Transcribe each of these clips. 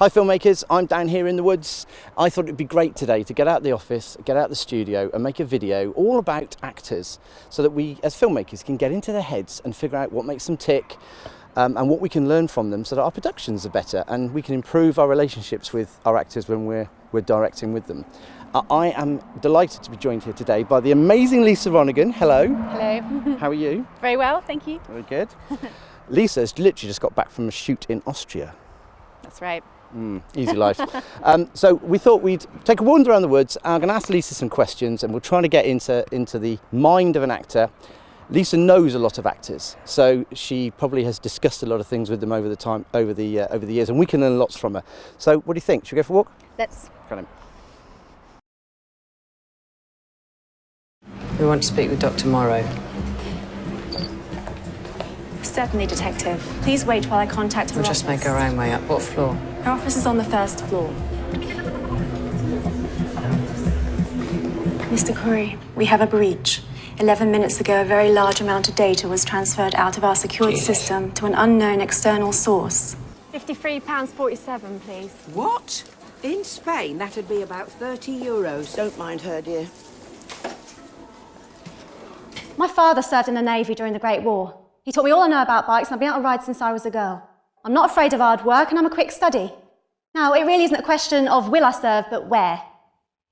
Hi filmmakers, I'm down here in the woods. I thought it'd be great today to get out the office, get out the studio and make a video all about actors so that we as filmmakers can get into their heads and figure out what makes them tick and what we can learn from them so that our productions are better and we can improve our relationships with our actors when we're directing with them. I am delighted to be joined here today by the amazing Lisa Ronaghan. Hello. Hello. How are you? Very well, thank you. Very good. Lisa's literally just got back from a shoot in Austria. That's right. Easy life. So we thought we'd take a wander around the woods. I'm going to ask Lisa some questions and we're trying to get into the mind of an actor. Lisa knows a lot of actors, so she probably has discussed a lot of things with them over the years, and we can learn lots from her. So what do you think? Should we go for a walk? Let's. Got him. We want to speak with Dr. Morrow. Certainly, Detective. Please wait while I contact her We'll office. just make our own way up. What floor? Her office is on the first floor. Mr. Curry, we have a breach. 11 minutes ago, a very large amount of data was transferred out of our secured system to an unknown external source. £53.47, please. What? In Spain, that'd be about €30. Don't mind her, dear. My father served in the Navy during the Great War. He taught me all I know about bikes, and I've been able to ride since I was a girl. I'm not afraid of hard work, and I'm a quick study. Now, it really isn't a question of will I serve, but where.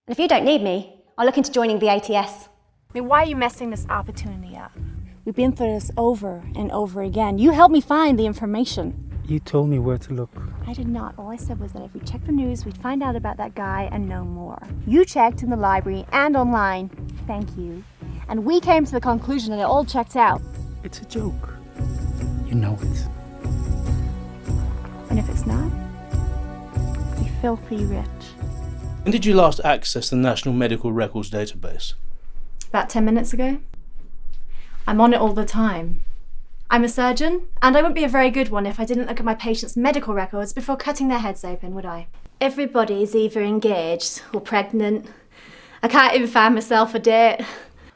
And if you don't need me, I'll look into joining the ATS. I mean, why are you messing this opportunity up? We've been through this over and over again. You helped me find the information. You told me where to look. I did not. All I said was that if we checked the news, we'd find out about that guy and know more. You checked in the library and online. Thank you. And we came to the conclusion that it all checked out. It's a joke. You know it. And if it's not, be filthy rich. When did you last access the National Medical Records database? About 10 minutes ago. I'm on it all the time. I'm a surgeon, and I wouldn't be a very good one if I didn't look at my patients' medical records before cutting their heads open, would I? Everybody's either engaged or pregnant. I can't even find myself a date.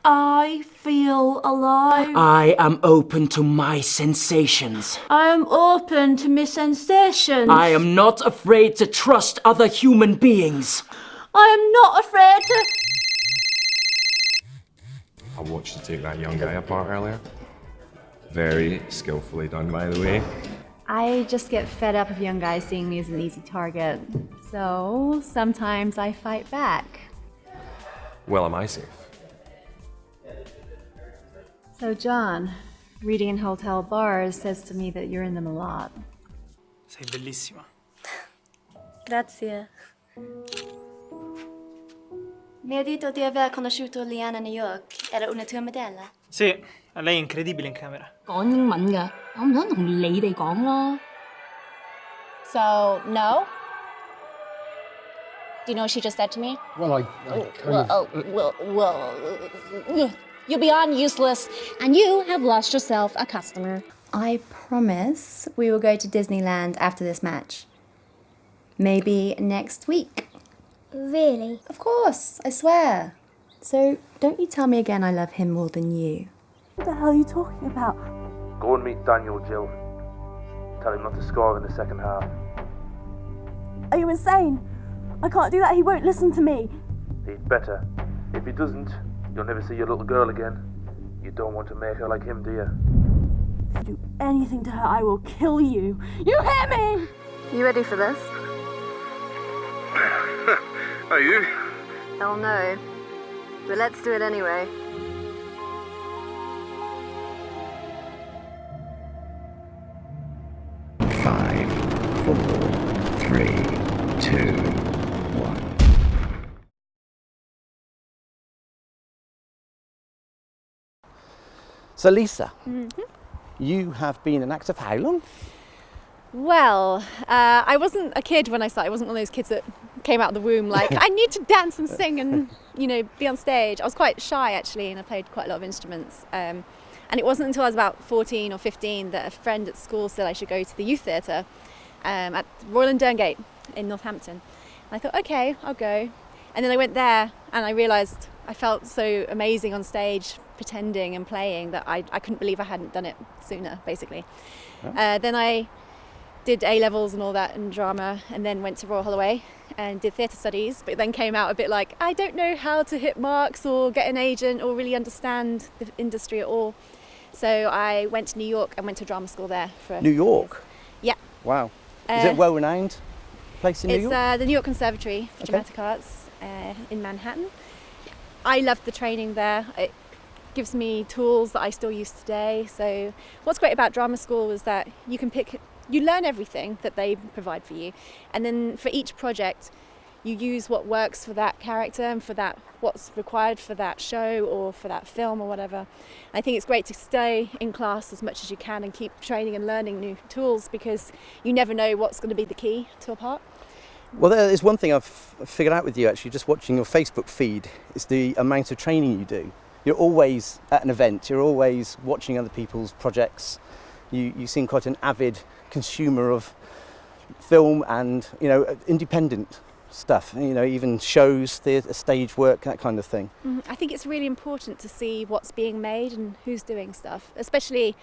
I feel alive. I am open to my sensations. I am open to my sensations. I am not afraid to trust other human beings. I am not afraid to... I watched you take that young guy apart earlier. Very skillfully done, by the way. I just get fed up of young guys seeing me as an easy target. So sometimes I fight back. Well, am I safe? So John, reading in hotel bars says to me that you're in them a lot. Sei bellissima. Grazie. Mi ha detto di aver conosciuto Liana a New York. Era una tua modella? Sì, lei è incredibile in camera. 講英文㗎，我唔想同你哋講咯。So, no? Do you know what she just said to me? Well, You're beyond useless, and you have lost yourself a customer. I promise we will go to Disneyland after this match. Maybe next week. Really? Of course, I swear. So don't you tell me again I love him more than you. What the hell are you talking about? Go and meet Daniel, Jill. Tell him not to score in the second half. Are you insane? I can't do that. He won't listen to me. He'd better. If he doesn't, you'll never see your little girl again. You don't want to make her like him, do you? If you do anything to her, I will kill you. You hear me? You ready for this? Are you? Hell no. But let's do it anyway. Five, 4, 3, 2, 1. So Lisa, you have been an actor for how long? Well, I wasn't a kid when I started. I wasn't one of those kids that came out of the womb like, I need to dance and sing and, be on stage. I was quite shy, actually, and I played quite a lot of instruments. And it wasn't until I was about 14 or 15 that a friend at school said I should go to the youth theatre at Royal and Derngate in Northampton. And I thought, okay, I'll go. And then I went there and I realised I felt so amazing on stage, pretending and playing, that I couldn't believe I hadn't done it sooner, basically. Then I did A-levels and all that in drama, and then went to Royal Holloway and did theatre studies, but then came out a bit like, I don't know how to hit marks or get an agent or really understand the industry at all. So I went to New York and went to drama school there for New York? Yeah. Wow. Is it well-renowned place in New York? It's the New York Conservatory for Dramatic Arts in Manhattan. I loved the training there. It gives me tools that I still use today. So what's great about drama school is that you learn everything that they provide for you, and then for each project you use what works for that character and for that what's required for that show or for that film or whatever. I think it's great to stay in class as much as you can and keep training and learning new tools, because you never know what's going to be the key to a part. Well, there is one thing I've figured out with you actually, just watching your Facebook feed, is the amount of training you do. You're always at an event, you're always watching other people's projects. You seem quite an avid consumer of film and, you know, independent stuff, you know, even shows, theatre, stage work, that kind of thing. I think it's really important to see what's being made and who's doing stuff, especially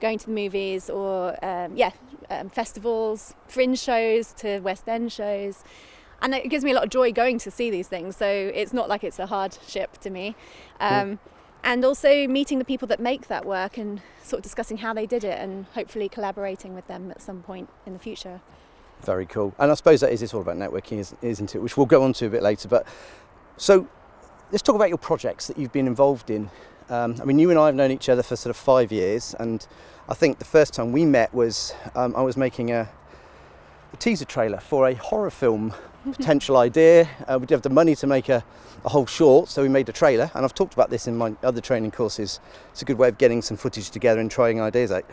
going to the movies or festivals, fringe shows to West End shows. And it gives me a lot of joy going to see these things, so it's not like it's a hardship to me. And also meeting the people that make that work and sort of discussing how they did it and hopefully collaborating with them at some point in the future. Very cool. And I suppose it's all about networking, isn't it? Which we'll go on to a bit later. But so let's talk about your projects that you've been involved in. I mean, you and I have known each other for sort of 5 years, and I think the first time we met was I was making a teaser trailer for a horror film potential idea. We didn't have the money to make a whole short, so we made a trailer, and I've talked about this in my other training courses. It's a good way of getting some footage together and trying ideas out.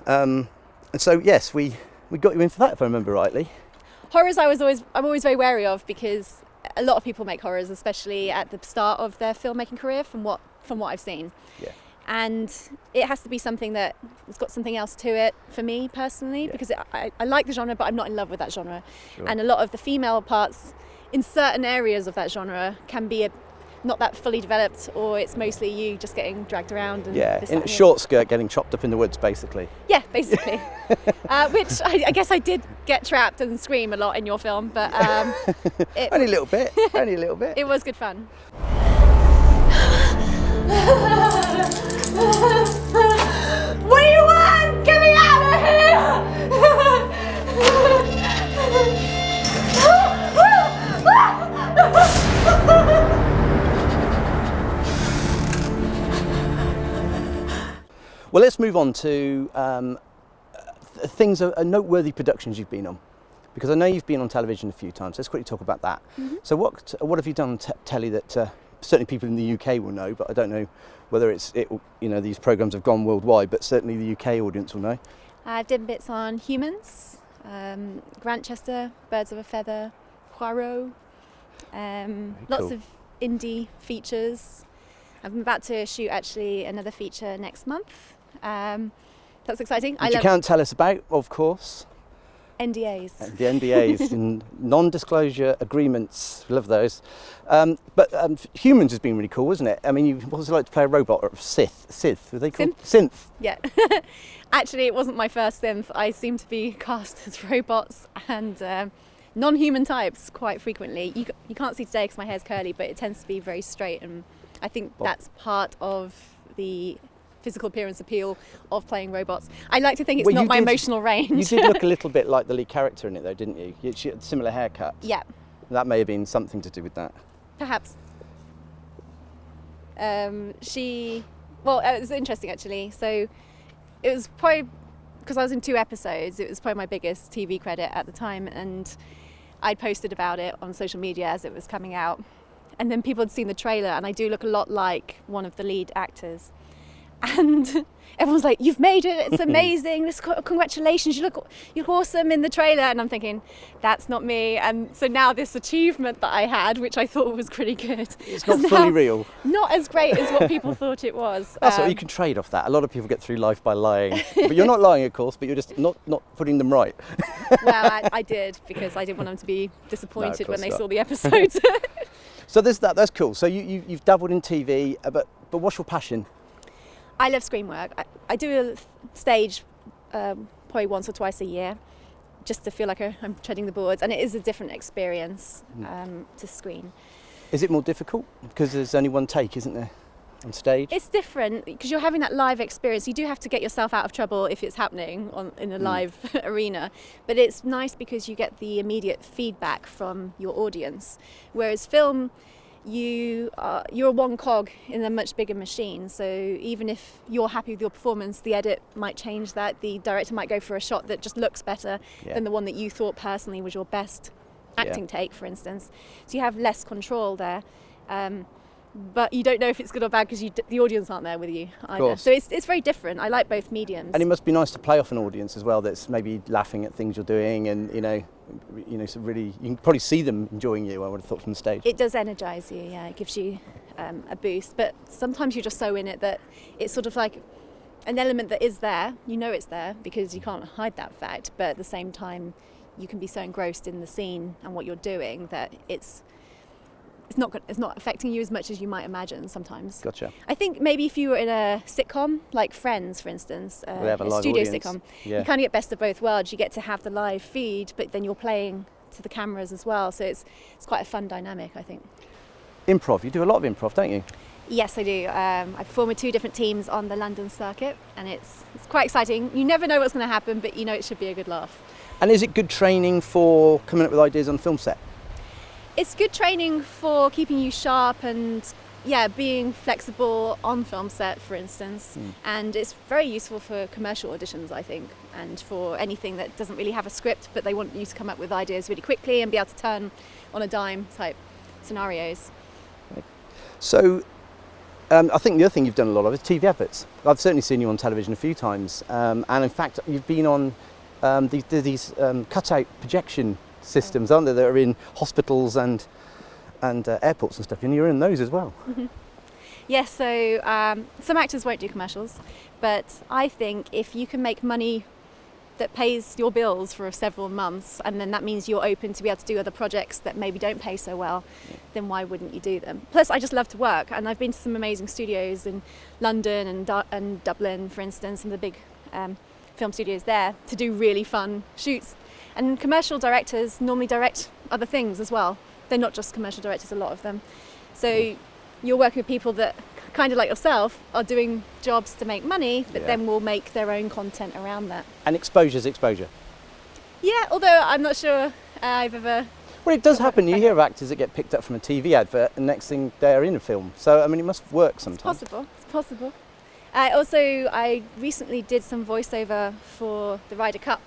And so yes, we got you in for that, if I remember rightly. Horrors I'm always very wary of, because a lot of people make horrors, especially at the start of their filmmaking career, from what I've seen. Yeah. And it has to be something that has got something else to it for me personally, because I like the genre, but I'm not in love with that genre. Sure. And a lot of the female parts in certain areas of that genre can be not that fully developed, or it's mostly you just getting dragged around. And yeah, this, in a short skirt getting chopped up in the woods, basically. Yeah, basically. Which I guess I did get trapped and scream a lot in your film, but only a little bit. Only a little bit. It was good fun. What do you want? Get me out of here! Well, let's move on to things, noteworthy productions you've been on, because I know you've been on television a few times. Let's quickly talk about that. Mm-hmm. So what have you done on telly that certainly people in the UK will know, but I don't know whether these programmes have gone worldwide, but certainly the UK audience will know. I've done bits on Humans, Grantchester, Birds of a Feather, Poirot, lots of indie features. I'm about to shoot actually another feature next month. That's exciting. Which you can't tell us about, of course. NDAs. The NDAs, and non-disclosure agreements. Love those. But Humans has been really cool, isn't it? I mean, what was it like to play a robot or Sith? Were they called? Synth. Yeah. Actually, it wasn't my first synth. I seem to be cast as robots and non-human types quite frequently. You can't see today because my hair's curly, but it tends to be very straight, and I think that's part of the physical appearance appeal of playing robots. I like to think it's not my emotional range. You did look a little bit like the lead character in it though, didn't you? She had a similar haircut. Yeah. That may have been something to do with that. Perhaps. It was interesting actually. So it was probably, because I was in 2 episodes, it was probably my biggest TV credit at the time, and I posted about it on social media as it was coming out. And then people had seen the trailer, and I do look a lot like one of the lead actors. And everyone's like, "You've made it, it's amazing, congratulations, you look awesome in the trailer." And I'm thinking, that's not me. And so now this achievement that I had, which I thought was pretty good, it's not fully real. Not as great as what people thought it was. That's what you can trade off that. A lot of people get through life by lying. But you're not lying, of course, but you're just not putting them right. Well, I did, because I didn't want them to be disappointed when they saw the episodes. So there's that. That's cool. So you've dabbled in TV, but what's your passion? I love screen work. I do a stage probably once or twice a year. just to feel like I'm treading the boards, and it is a different experience to screen. Is it more difficult because there's only one take, isn't there, on stage? It's different because you're having that live experience. You do have to get yourself out of trouble if it's happening in a live arena, but it's nice because you get the immediate feedback from your audience. Whereas film, you're one cog in a much bigger machine, so even if you're happy with your performance, the edit might change that. The director might go for a shot that just looks better than the one that you thought personally was your best acting take, for instance. So you have less control there, but you don't know if it's good or bad because the audience aren't there with you either. So it's very different. I like both mediums. And it must be nice to play off an audience as well that's maybe laughing at things you're doing, and so really you can probably see them enjoying you, I would have thought, from the stage. It does energise you, yeah. It gives you a boost, but sometimes you're just so in it that it's sort of like an element that is there. You know it's there because you can't hide that fact, but at the same time you can be so engrossed in the scene and what you're doing that it's not affecting you as much as you might imagine sometimes. Gotcha. I think maybe if you were in a sitcom, like Friends, for instance, a studio sitcom, you kind of get best of both worlds. You get to have the live feed, but then you're playing to the cameras as well. So it's quite a fun dynamic, I think. Improv, you do a lot of improv, don't you? Yes, I do. I perform with 2 different teams on the London circuit, and it's quite exciting. You never know what's going to happen, but you know it should be a good laugh. And is it good training for coming up with ideas on film set? It's good training for keeping you sharp and being flexible on film set, for instance. And it's very useful for commercial auditions, I think, and for anything that doesn't really have a script, but they want you to come up with ideas really quickly and be able to turn on a dime type scenarios. So I think the other thing you've done a lot of is TV adverts. I've certainly seen you on television a few times, and in fact you've been on these cutout projection systems, aren't there, that are in hospitals and airports and stuff, and you're in those as well. Yes, so some actors won't do commercials, but I think if you can make money that pays your bills for several months, and then that means you're open to be able to do other projects that maybe don't pay so well, then why wouldn't you do them? Plus, I just love to work, and I've been to some amazing studios in London and Dublin, for instance, some of the big film studios there, to do really fun shoots. And commercial directors normally direct other things as well. They're not just commercial directors, a lot of them. So you're working with people that, kind of like yourself, are doing jobs to make money, but then will make their own content around that. And exposure's exposure. Yeah, although I'm not sure I've ever... Well, it does happen. You hear of actors that get picked up from a TV advert, and next thing they're in a film. So, I mean, it must work sometimes. It's possible. I recently did some voiceover for the Ryder Cup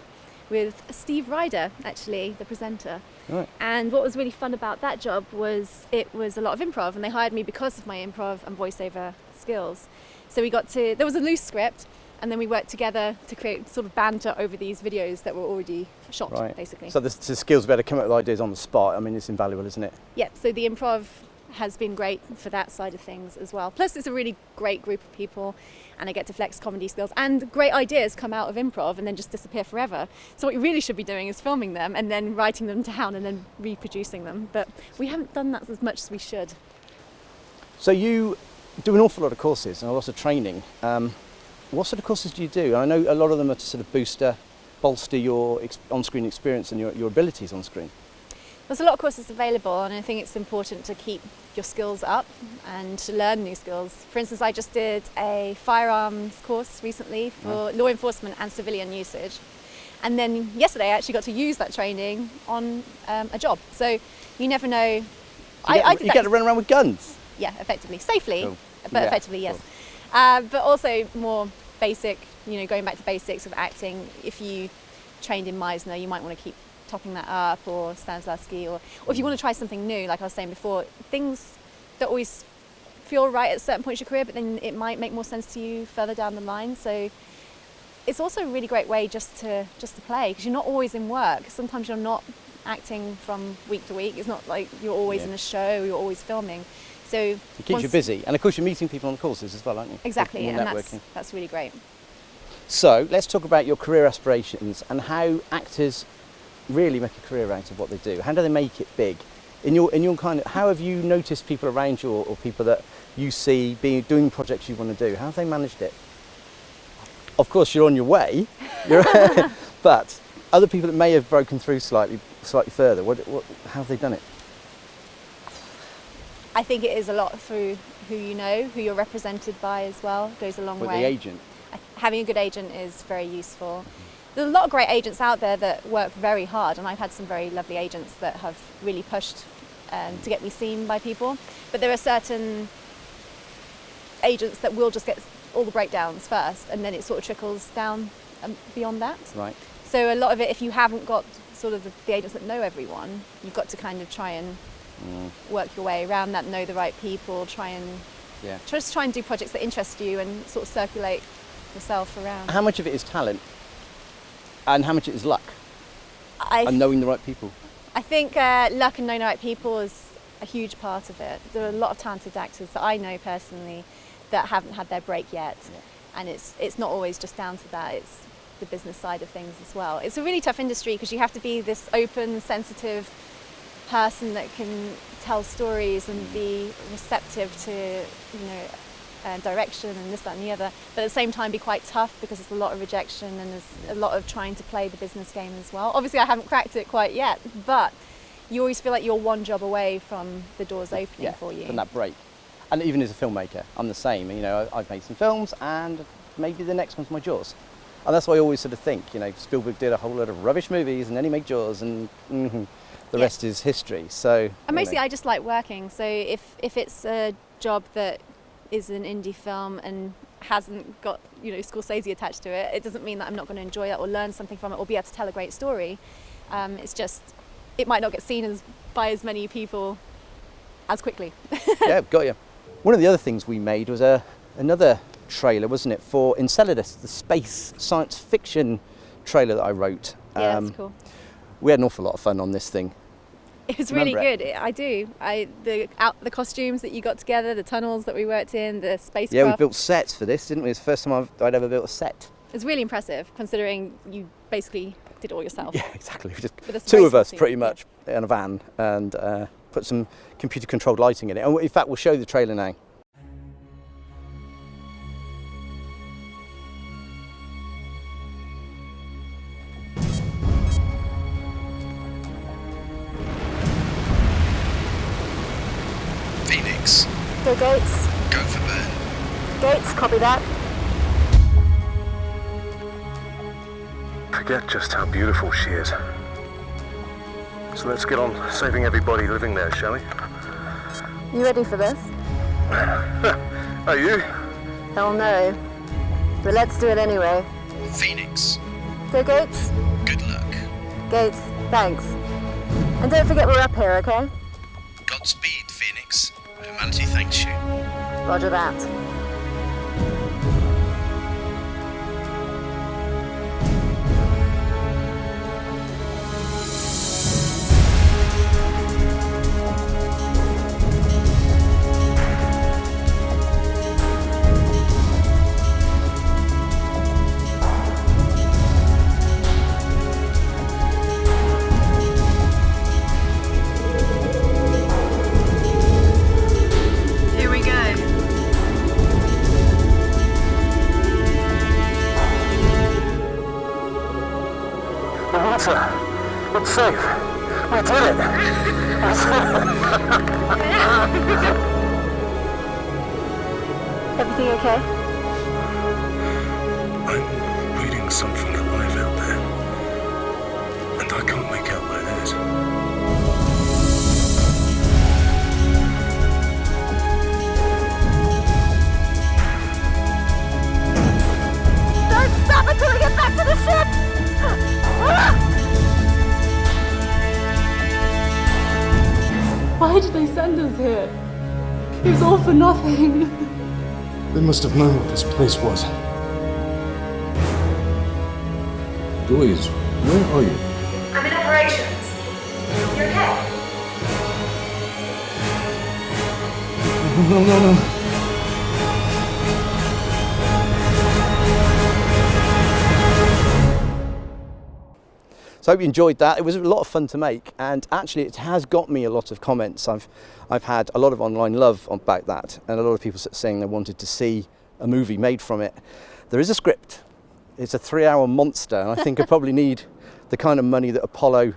with Steve Ryder, actually, the presenter. Right. And what was really fun about that job was it was a lot of improv, and they hired me because of my improv and voiceover skills. So there was a loose script, and then we worked together to create sort of banter over these videos that were already shot, basically. So the skills to be able to come up with ideas on the spot, I mean, it's invaluable, isn't it? Yeah, so the improv has been great for that side of things as well. Plus, it's a really great group of people, and I get to flex comedy skills, and great ideas come out of improv and then just disappear forever. So what you really should be doing is filming them and then writing them down and then reproducing them. But we haven't done that as much as we should. So you do an awful lot of courses and a lot of training. What sort of courses do you do? I know a lot of them are to sort of bolster your on-screen experience and your abilities on screen. There's a lot of courses available, and I think it's important to keep your skills up and to learn new skills. For instance, I just did a firearms course recently for law enforcement and civilian usage. And then yesterday I actually got to use that training on a job. So you never know. You get to run around with guns? Yeah, effectively. Safely, but yeah, effectively, yes. But also more basic, going back to basics of acting. If you trained in Meisner, you might want to keep topping that up, or Stanislavski, or if you want to try something new, like I was saying before, things that always feel right at certain points in your career, but then it might make more sense to you further down the line. So it's also a really great way just to play, because you're not always in work. Sometimes you're not acting from week to week. It's not like you're always in a show, you're always filming. So it keeps you busy, and of course you're meeting people on the courses as well, aren't you? Exactly, and networking. That's really great. So let's talk about your career aspirations and how actors really make a career out of what they do. How do they make it big? In your kind of, how have you noticed people around you, or people that you see doing projects you want to do? How have they managed it? Of course, you're on your way, but Other people that may have broken through slightly further, how have they done it? I think it is a lot through who you know, who you're represented by as well, goes a long way. The agent? Having a good agent is very useful. There's a lot of great agents out there that work very hard, and I've had some very lovely agents that have really pushed to get me seen by people. But there are certain agents that will just get all the breakdowns first, and then it sort of trickles down beyond that. Right. So a lot of it, if you haven't got sort of the agents that know everyone, you've got to kind of try and work your way around that, know the right people, try and do projects that interest you and sort of circulate yourself around. How much of it is talent and how much of it is luck and knowing the right people? I think luck and knowing the right people is a huge part of it. There are a lot of talented actors that I know personally that haven't had their break yet, and it's not always just down to that, it's the business side of things as well. It's a really tough industry because you have to be this open, sensitive person that can tell stories and be receptive to, direction and this, that and the other, but at the same time be quite tough because there's a lot of rejection and there's a lot of trying to play the business game as well. Obviously I haven't cracked it quite yet, but you always feel like you're one job away from the doors opening for you. From that break. And even as a filmmaker, I'm the same. I've made some films and maybe the next one's my Jaws. And that's what I always sort of think, Spielberg did a whole lot of rubbish movies and then he made Jaws and the rest is history. So. And mostly I just like working. So if it's a job that is an indie film and hasn't got, Scorsese attached to it, it doesn't mean that I'm not going to enjoy it or learn something from it or be able to tell a great story. It's just, it might not get seen by as many people as quickly. Yeah, got you. One of the other things we made was another trailer, wasn't it, for Enceladus, the space science fiction trailer that I wrote. Yeah, that's cool. We had an awful lot of fun on this thing. It was really good. I do. The costumes that you got together, the tunnels that we worked in, the spacecraft. Yeah, we built sets for this, didn't we? It's the first time I'd ever built a set. It's really impressive, considering you basically did it all yourself. Yeah, exactly. Just two of us, pretty much, in a van, and put some computer-controlled lighting in it. And in fact, we'll show you the trailer now. Phoenix. Go Gates. Go for burn. Gates, copy that. Forget just how beautiful she is. So let's get on saving everybody living there, shall we? You ready for this? Are you? Hell no. But let's do it anyway. Phoenix. Go Gates. Good luck. Gates, thanks. And don't forget we're up here, okay? Godspeed, Phoenix. Humanity thanks you. Roger that. It's safe. We did it. Everything okay? I'm reading something alive out there, and I can't make out what it is. Don't stop until we get back to the ship! Why did they send us here? It was all for nothing. They must have known what this place was. Louise, where are you? I'm in operations. You okay? No. So I hope you enjoyed that. It was a lot of fun to make, and actually it has got me a lot of comments. I've had a lot of online love about that, and a lot of people saying they wanted to see a movie made from it. There is a script. It's a 3-hour monster, and I think I probably need the kind of money that Apollo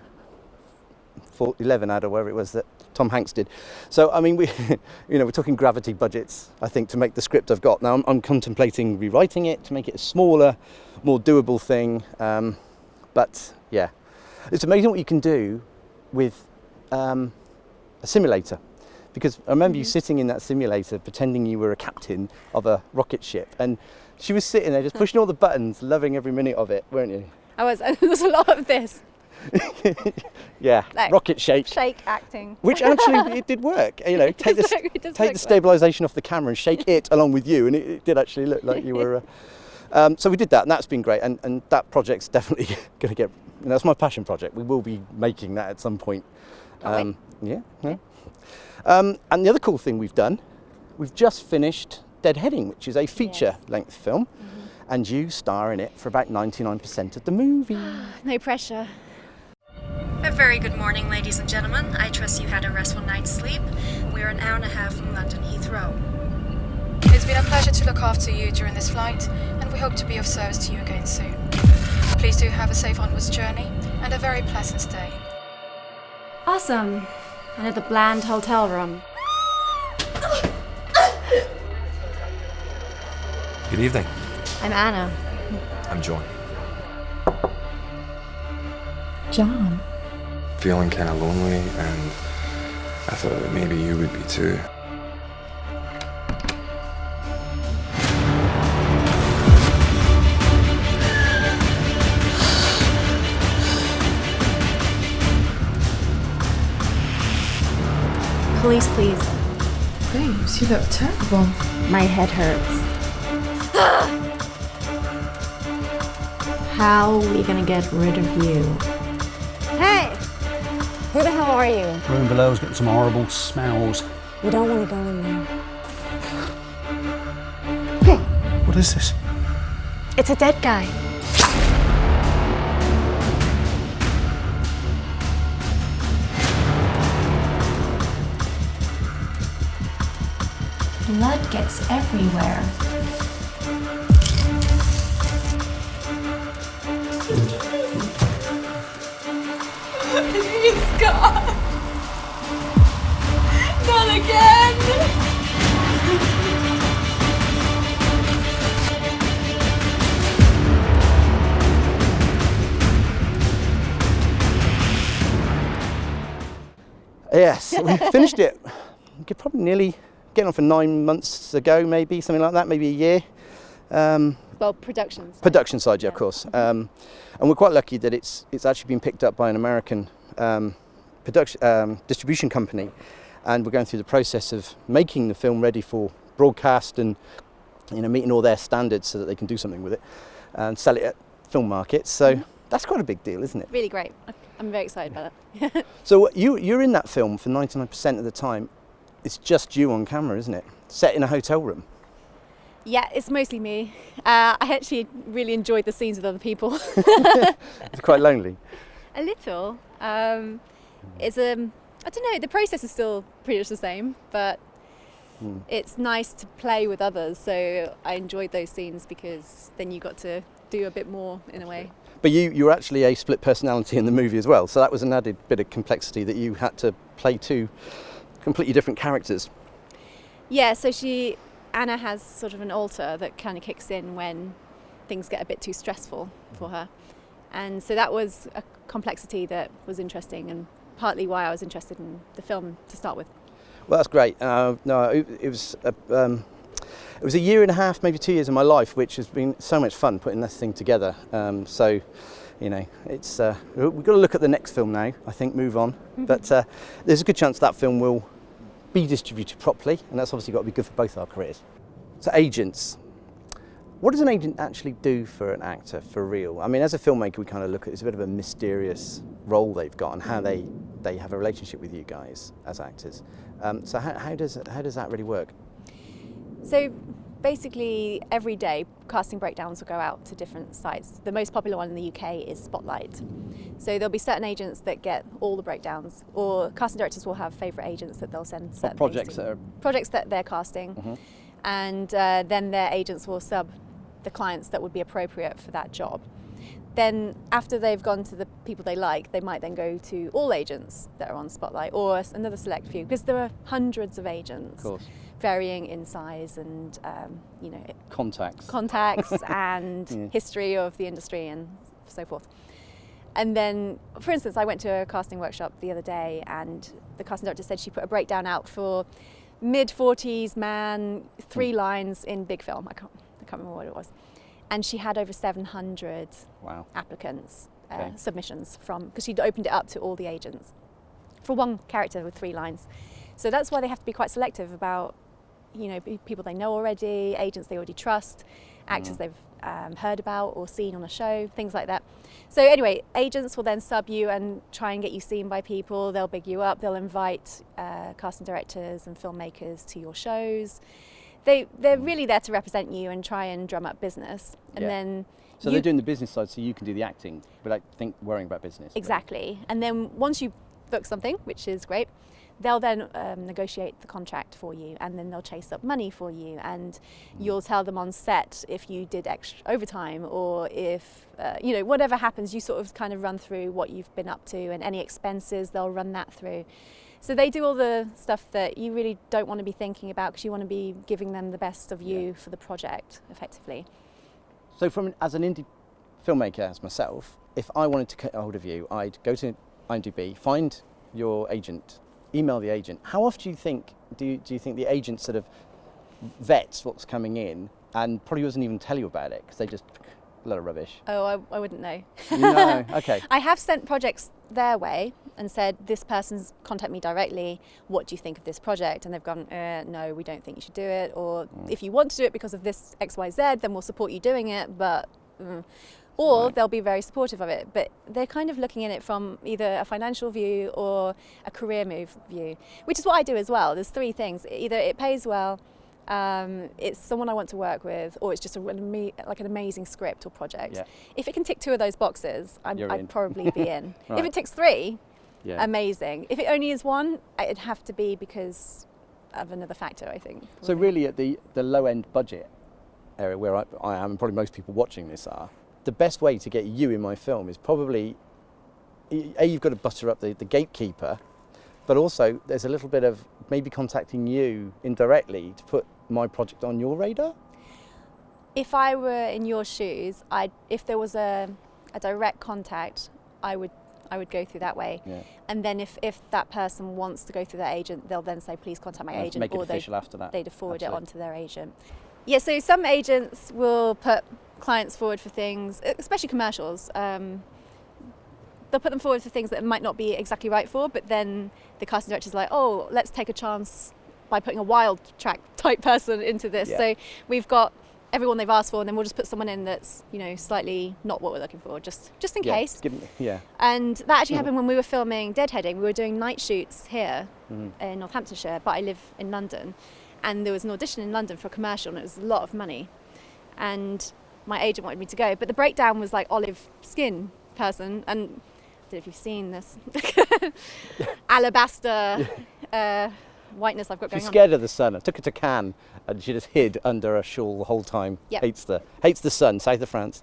11 had, or whatever it was that Tom Hanks did. So I mean, we're talking gravity budgets, I think, to make the script I've got. Now I'm contemplating rewriting it to make it a smaller, more doable thing. But yeah, it's amazing what you can do with a simulator. Because I remember you sitting in that simulator pretending you were a captain of a rocket ship, and she was sitting there just pushing all the buttons, loving every minute of it, weren't you? I was. There was a lot of this. Yeah, like rocket shake. Shake acting. Which actually, it did work. You know, take the stabilisation off the camera and shake it along with you, and it did actually look like you were... so we did that, and that's been great, and that project's definitely going to get... that's my passion project. We will be making that at some point. Yeah. And the other cool thing we've done, we've just finished Deadheading, which is a feature-length film, and you star in it for about 99% of the movie. No pressure. A very good morning, ladies and gentlemen. I trust you had a restful night's sleep. We're an hour and a half from London Heathrow. It's been a pleasure to look after you during this flight, and we hope to be of service to you again soon. Please do have a safe onwards journey and a very pleasant stay. Awesome. Another bland hotel room. Good evening. I'm Anna. I'm John. John? Feeling kind of lonely, and I thought that maybe you would be too. Police, please. Babes, you look terrible. My head hurts. How are we gonna get rid of you? Hey! Who the hell are you? Room below's getting some horrible smells. You don't want to go in there. What is this? It's a dead guy. Blood gets everywhere. He's gone. Not again. Yes, we finished it. Probably nearly getting on for 9 months ago, maybe something like that, maybe a year. Well, production side. Production side, yeah, of course. And we're quite lucky that it's actually been picked up by an American distribution company, and we're going through the process of making the film ready for broadcast and meeting all their standards so that they can do something with it and sell it at film markets. So that's quite a big deal, isn't it? Really great. I'm very excited about it. So you're in that film for 99% of the time. It's just you on camera, isn't it? Set in a hotel room. Yeah, it's mostly me. I actually really enjoyed the scenes with other people. It's quite lonely. A little. It's I don't know, the process is still pretty much the same, but it's nice to play with others. So I enjoyed those scenes because then you got to do a bit more in a way. But you're actually a split personality in the movie as well, so that was an added bit of complexity that you had to play two completely different characters. Yeah, so Anna has sort of an alter that kind of kicks in when things get a bit too stressful for her. And so that was a complexity that was interesting and partly why I was interested in the film to start with. Well, that's great. It was a year and a half, maybe 2 years of my life, which has been so much fun putting this thing together. So, it's we've got to look at the next film now, I think, move on. But there's a good chance that film will be distributed properly, and that's obviously got to be good for both our careers. So agents. What does an agent actually do for an actor, for real? I mean, as a filmmaker, we kind of look at it's a bit of a mysterious role they've got and how they have a relationship with you guys as actors. So how does that really work? So basically, every day, casting breakdowns will go out to different sites. The most popular one in the UK is Spotlight. So there'll be certain agents that get all the breakdowns, or casting directors will have favourite agents that they'll send certain projects that they're casting, and then their agents will sub the clients that would be appropriate for that job. Then after they've gone to the people they like, they might then go to all agents that are on Spotlight or another select few, because there are hundreds of agents, of course, varying in size and contacts and history of the industry and so forth. And then, for instance, I went to a casting workshop the other day, and the casting director said she put a breakdown out for mid-40s man, 3 lines in big film. I can't remember what it was. And she had over 700 applicants, submissions because she'd opened it up to all the agents for one character with 3 lines. So that's why they have to be quite selective about, people they know already, agents they already trust, actors they've heard about or seen on a show, things like that. So anyway, agents will then sub you and try and get you seen by people. They'll big you up. They'll invite casting directors and filmmakers to your shows. They're really there to represent you and try and drum up business. And then so they're doing the business side, so you can do the acting without worrying about business. Exactly. Really. And then once you book something, which is great, they'll then negotiate the contract for you, and then they'll chase up money for you, and you'll tell them on set if you did extra overtime, or if whatever happens, you sort of kind of run through what you've been up to, and any expenses, they'll run that through. So they do all the stuff that you really don't want to be thinking about, because you want to be giving them the best of you for the project, effectively. So as an indie filmmaker, as myself, if I wanted to get hold of you, I'd go to IMDB, find your agent, email the agent. How often do you think the agent sort of vets what's coming in and probably doesn't even tell you about it because they just a lot of rubbish? Oh, I wouldn't know. No, okay. I have sent projects their way and said, this person's contacted me directly, what do you think of this project? And they've gone, no, we don't think you should do it, or if you want to do it because of this XYZ, then we'll support you doing it, but or they'll be very supportive of it. But they're kind of looking at it from either a financial view or a career move view, which is what I do as well. There's 3 things. Either it pays well, it's someone I want to work with, or it's just an amazing script or project. Yeah. If it can tick 2 of those boxes, I'd probably be in. Right. If it ticks 3, amazing. If it only is 1, it'd have to be because of another factor, I think. Probably. So really at the low end budget area where I am, and probably most people watching this are, the best way to get you in my film is probably, you've got to butter up the gatekeeper, but also there's a little bit of maybe contacting you indirectly to put my project on your radar. If I were in your shoes, if there was a direct contact, I would go through that way. Yeah. And then if that person wants to go through their agent, they'll then say, please contact my agent. Make it official after that. They'd forward it on to their agent. Yeah, so some agents will put clients forward for things, especially commercials. They'll put them forward for things that might not be exactly right for, but then the casting director's like, oh, let's take a chance by putting a wild track type person into this. Yeah. So we've got everyone they've asked for, and then we'll just put someone in that's, slightly not what we're looking for, just in case. And that actually happened when we were filming Deadheading. We were doing night shoots here in Northamptonshire, but I live in London. And there was an audition in London for a commercial, and it was a lot of money. And my agent wanted me to go, but the breakdown was like olive skin person, and I don't know if you've seen this alabaster whiteness I've got going on. She's scared of the sun. I took her to Cannes, and she just hid under a shawl the whole time. Yep. Hates the sun, south of France.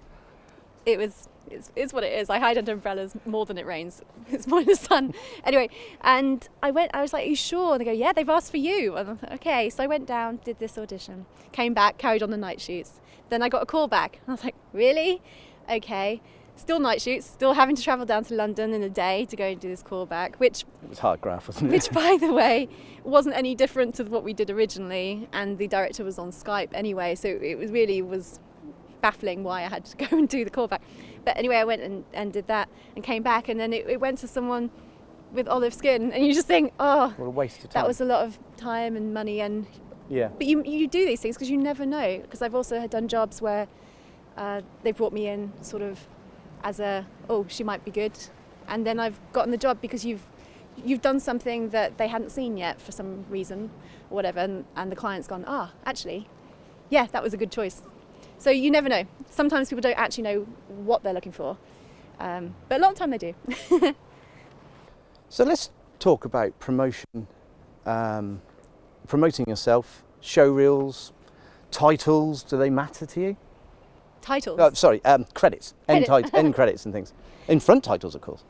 It's what it is. I hide under umbrellas more than it rains. It's more in the sun. Anyway, and I was like, are you sure? And they go, yeah, they've asked for you. And I thought, okay. So I went down, did this audition, came back, carried on the night shoots. Then I got a call back. And I was like, really? Okay. Still night shoots, still having to travel down to London in a day to go and do this callback, which... It was hard graft, wasn't it? Which, by the way, wasn't any different to what we did originally, and the director was on Skype anyway, so it was baffling why I had to go and do the callback. But anyway, I went and did that and came back, and then it went to someone with olive skin, and you just think, oh, what a waste of time. That was a lot of time and money, and yeah. But you do these things because you never know, because I've also done jobs where they brought me in sort of as she might be good, and then I've gotten the job because you've done something that they hadn't seen yet for some reason or whatever, and the client's gone, actually, yeah, that was a good choice. So you never know. Sometimes people don't actually know what they're looking for, but a lot of the time they do. So let's talk about promotion, promoting yourself, show reels, titles. Do they matter to you? Titles? Credits. End credits and things. In front titles, of course.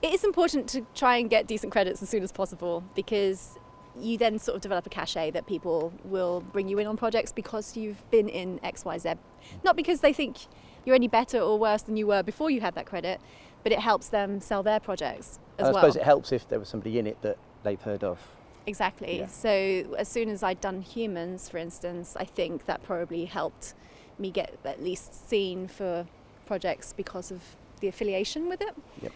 It is important to try and get decent credits as soon as possible, because you then sort of develop a cachet that people will bring you in on projects because you've been in XYZ. Not because they think you're any better or worse than you were before you had that credit, but it helps them sell their projects as well. I suppose it helps if there was somebody in it that they've heard of. Exactly. Yeah. So as soon as I'd done Humans, for instance, I think that probably helped me get at least seen for projects because of the affiliation with it. Yep.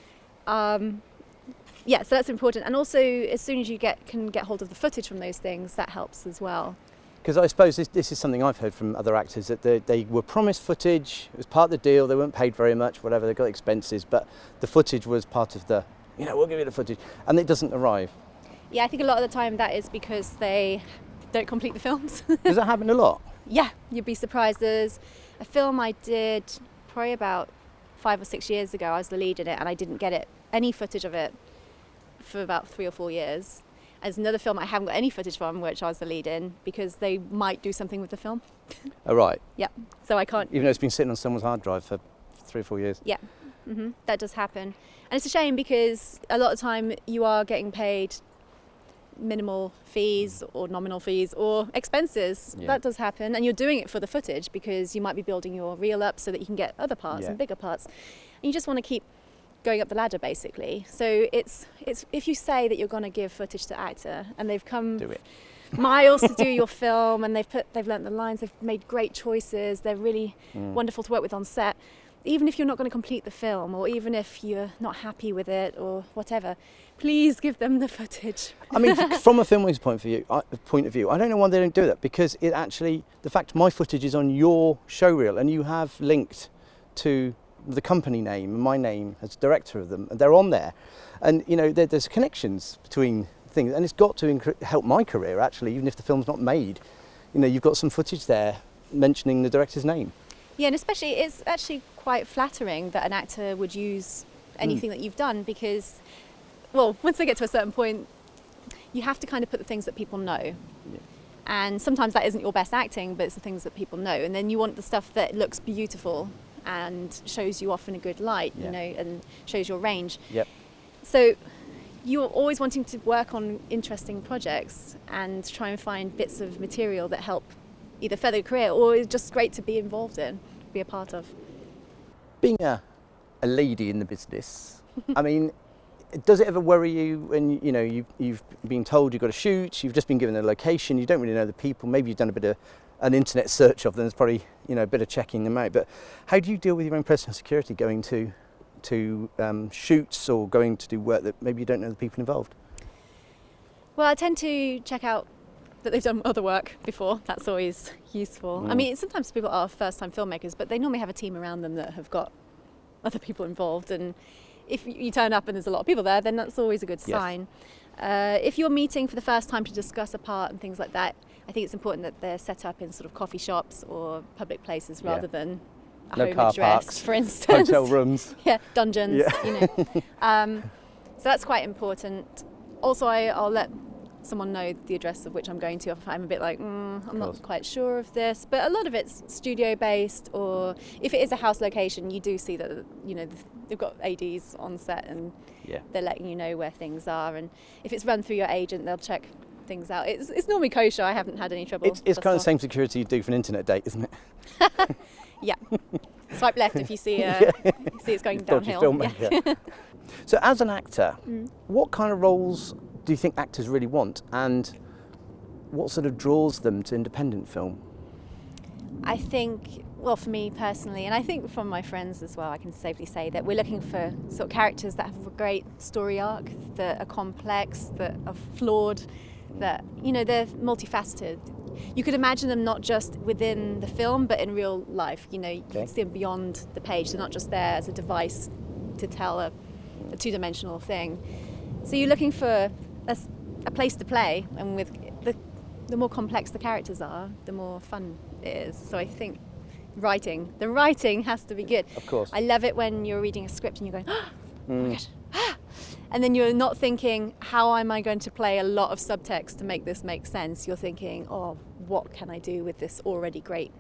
So that's important. And also, as soon as you can get hold of the footage from those things, that helps as well. Because I suppose this is something I've heard from other actors, that they were promised footage, it was part of the deal, they weren't paid very much, whatever, they got expenses, but the footage was part of the, we'll give you the footage, and it doesn't arrive. Yeah, I think a lot of the time that is because they don't complete the films. Does that happen a lot? Yeah, you'd be surprised. There's a film I did probably about 5 or 6 years ago. I was the lead in it, and I didn't get any footage of it for about 3 or 4 years. There's another film I haven't got any footage from, which I was the lead in, because they might do something with the film. Oh, right. Yeah, so I can't... Even though it's been sitting on someone's hard drive for 3 or 4 years. Yeah, that does happen. And it's a shame, because a lot of time you are getting paid minimal fees or nominal fees or expenses. Yeah. That does happen, and you're doing it for the footage, because you might be building your reel up so that you can get other parts and bigger parts, and you just want to keep going up the ladder, basically. So it's if you say that you're going to give footage to actor, and they've come miles to do your film, and they've learnt the lines, they've made great choices, they're really wonderful to work with on set, even if you're not going to complete the film, or even if you're not happy with it or whatever, please give them the footage. I mean, from a filmmaker's point of view, I don't know why they don't do that, because it actually, the fact my footage is on your showreel and you have linked to the company name and my name as director of them, and they're on there, and there's connections between things, and it's got to help my career, actually, even if the film's not made. You've got some footage there mentioning the director's name. Yeah, and especially, it's actually quite flattering that an actor would use anything that you've done, because, well, once they get to a certain point, you have to kind of put the things that people know. Yeah. And sometimes that isn't your best acting, but it's the things that people know. And then you want the stuff that looks beautiful and shows you off in a good light, and shows your range. Yep. So you're always wanting to work on interesting projects and try and find bits of material that help either further your career or is just great to be involved in, be a part of. Being a lady in the business, I mean, does it ever worry you when you've been told you've got to shoot, you've just been given a location, you don't really know the people, maybe you've done a bit of an internet search of them, there's probably a bit of checking them out, but how do you deal with your own personal security going to shoots or going to do work that maybe you don't know the people involved? Well, I tend to check out that they've done other work before. That's always useful. I mean, sometimes people are first-time filmmakers, but they normally have a team around them that have got other people involved, and if you turn up and there's a lot of people there, then that's always a good sign. Yes. If you're meeting for the first time to discuss a part and things like that, I think it's important that they're set up in sort of coffee shops or public places rather than a home car address, parks, for instance. hotel rooms. Yeah, dungeons, So that's quite important. Also, I'll let someone know the address of which I'm going to if I'm a bit like, I'm not quite sure of this. But a lot of it's studio based, or if it is a house location, you do see that, they've got ADs on set and they're letting you know where things are. And if it's run through your agent, they'll check things out. It's normally kosher. I haven't had any trouble. It's kind of the same security you do for an internet date, isn't it? Yeah. Swipe left if you see see it's going downhill. Filmmaker. So as an actor, what kind of roles do you think actors really want, and what sort of draws them to independent film? I think, well, for me personally, and I think from my friends as well, I can safely say that we're looking for sort of characters that have a great story arc, that are complex, that are flawed, that, they're multifaceted. You could imagine them not just within the film, but in real life. You can see them beyond the page. They're not just there as a device to tell a two-dimensional thing. So you're looking for a place to play, and with the more complex the characters are, the more fun it is. So I think the writing has to be good. Of course. I love it when you're reading a script and you're going, oh my gosh, and then you're not thinking, how am I going to play a lot of subtext to make this make sense? You're thinking, what can I do with this already great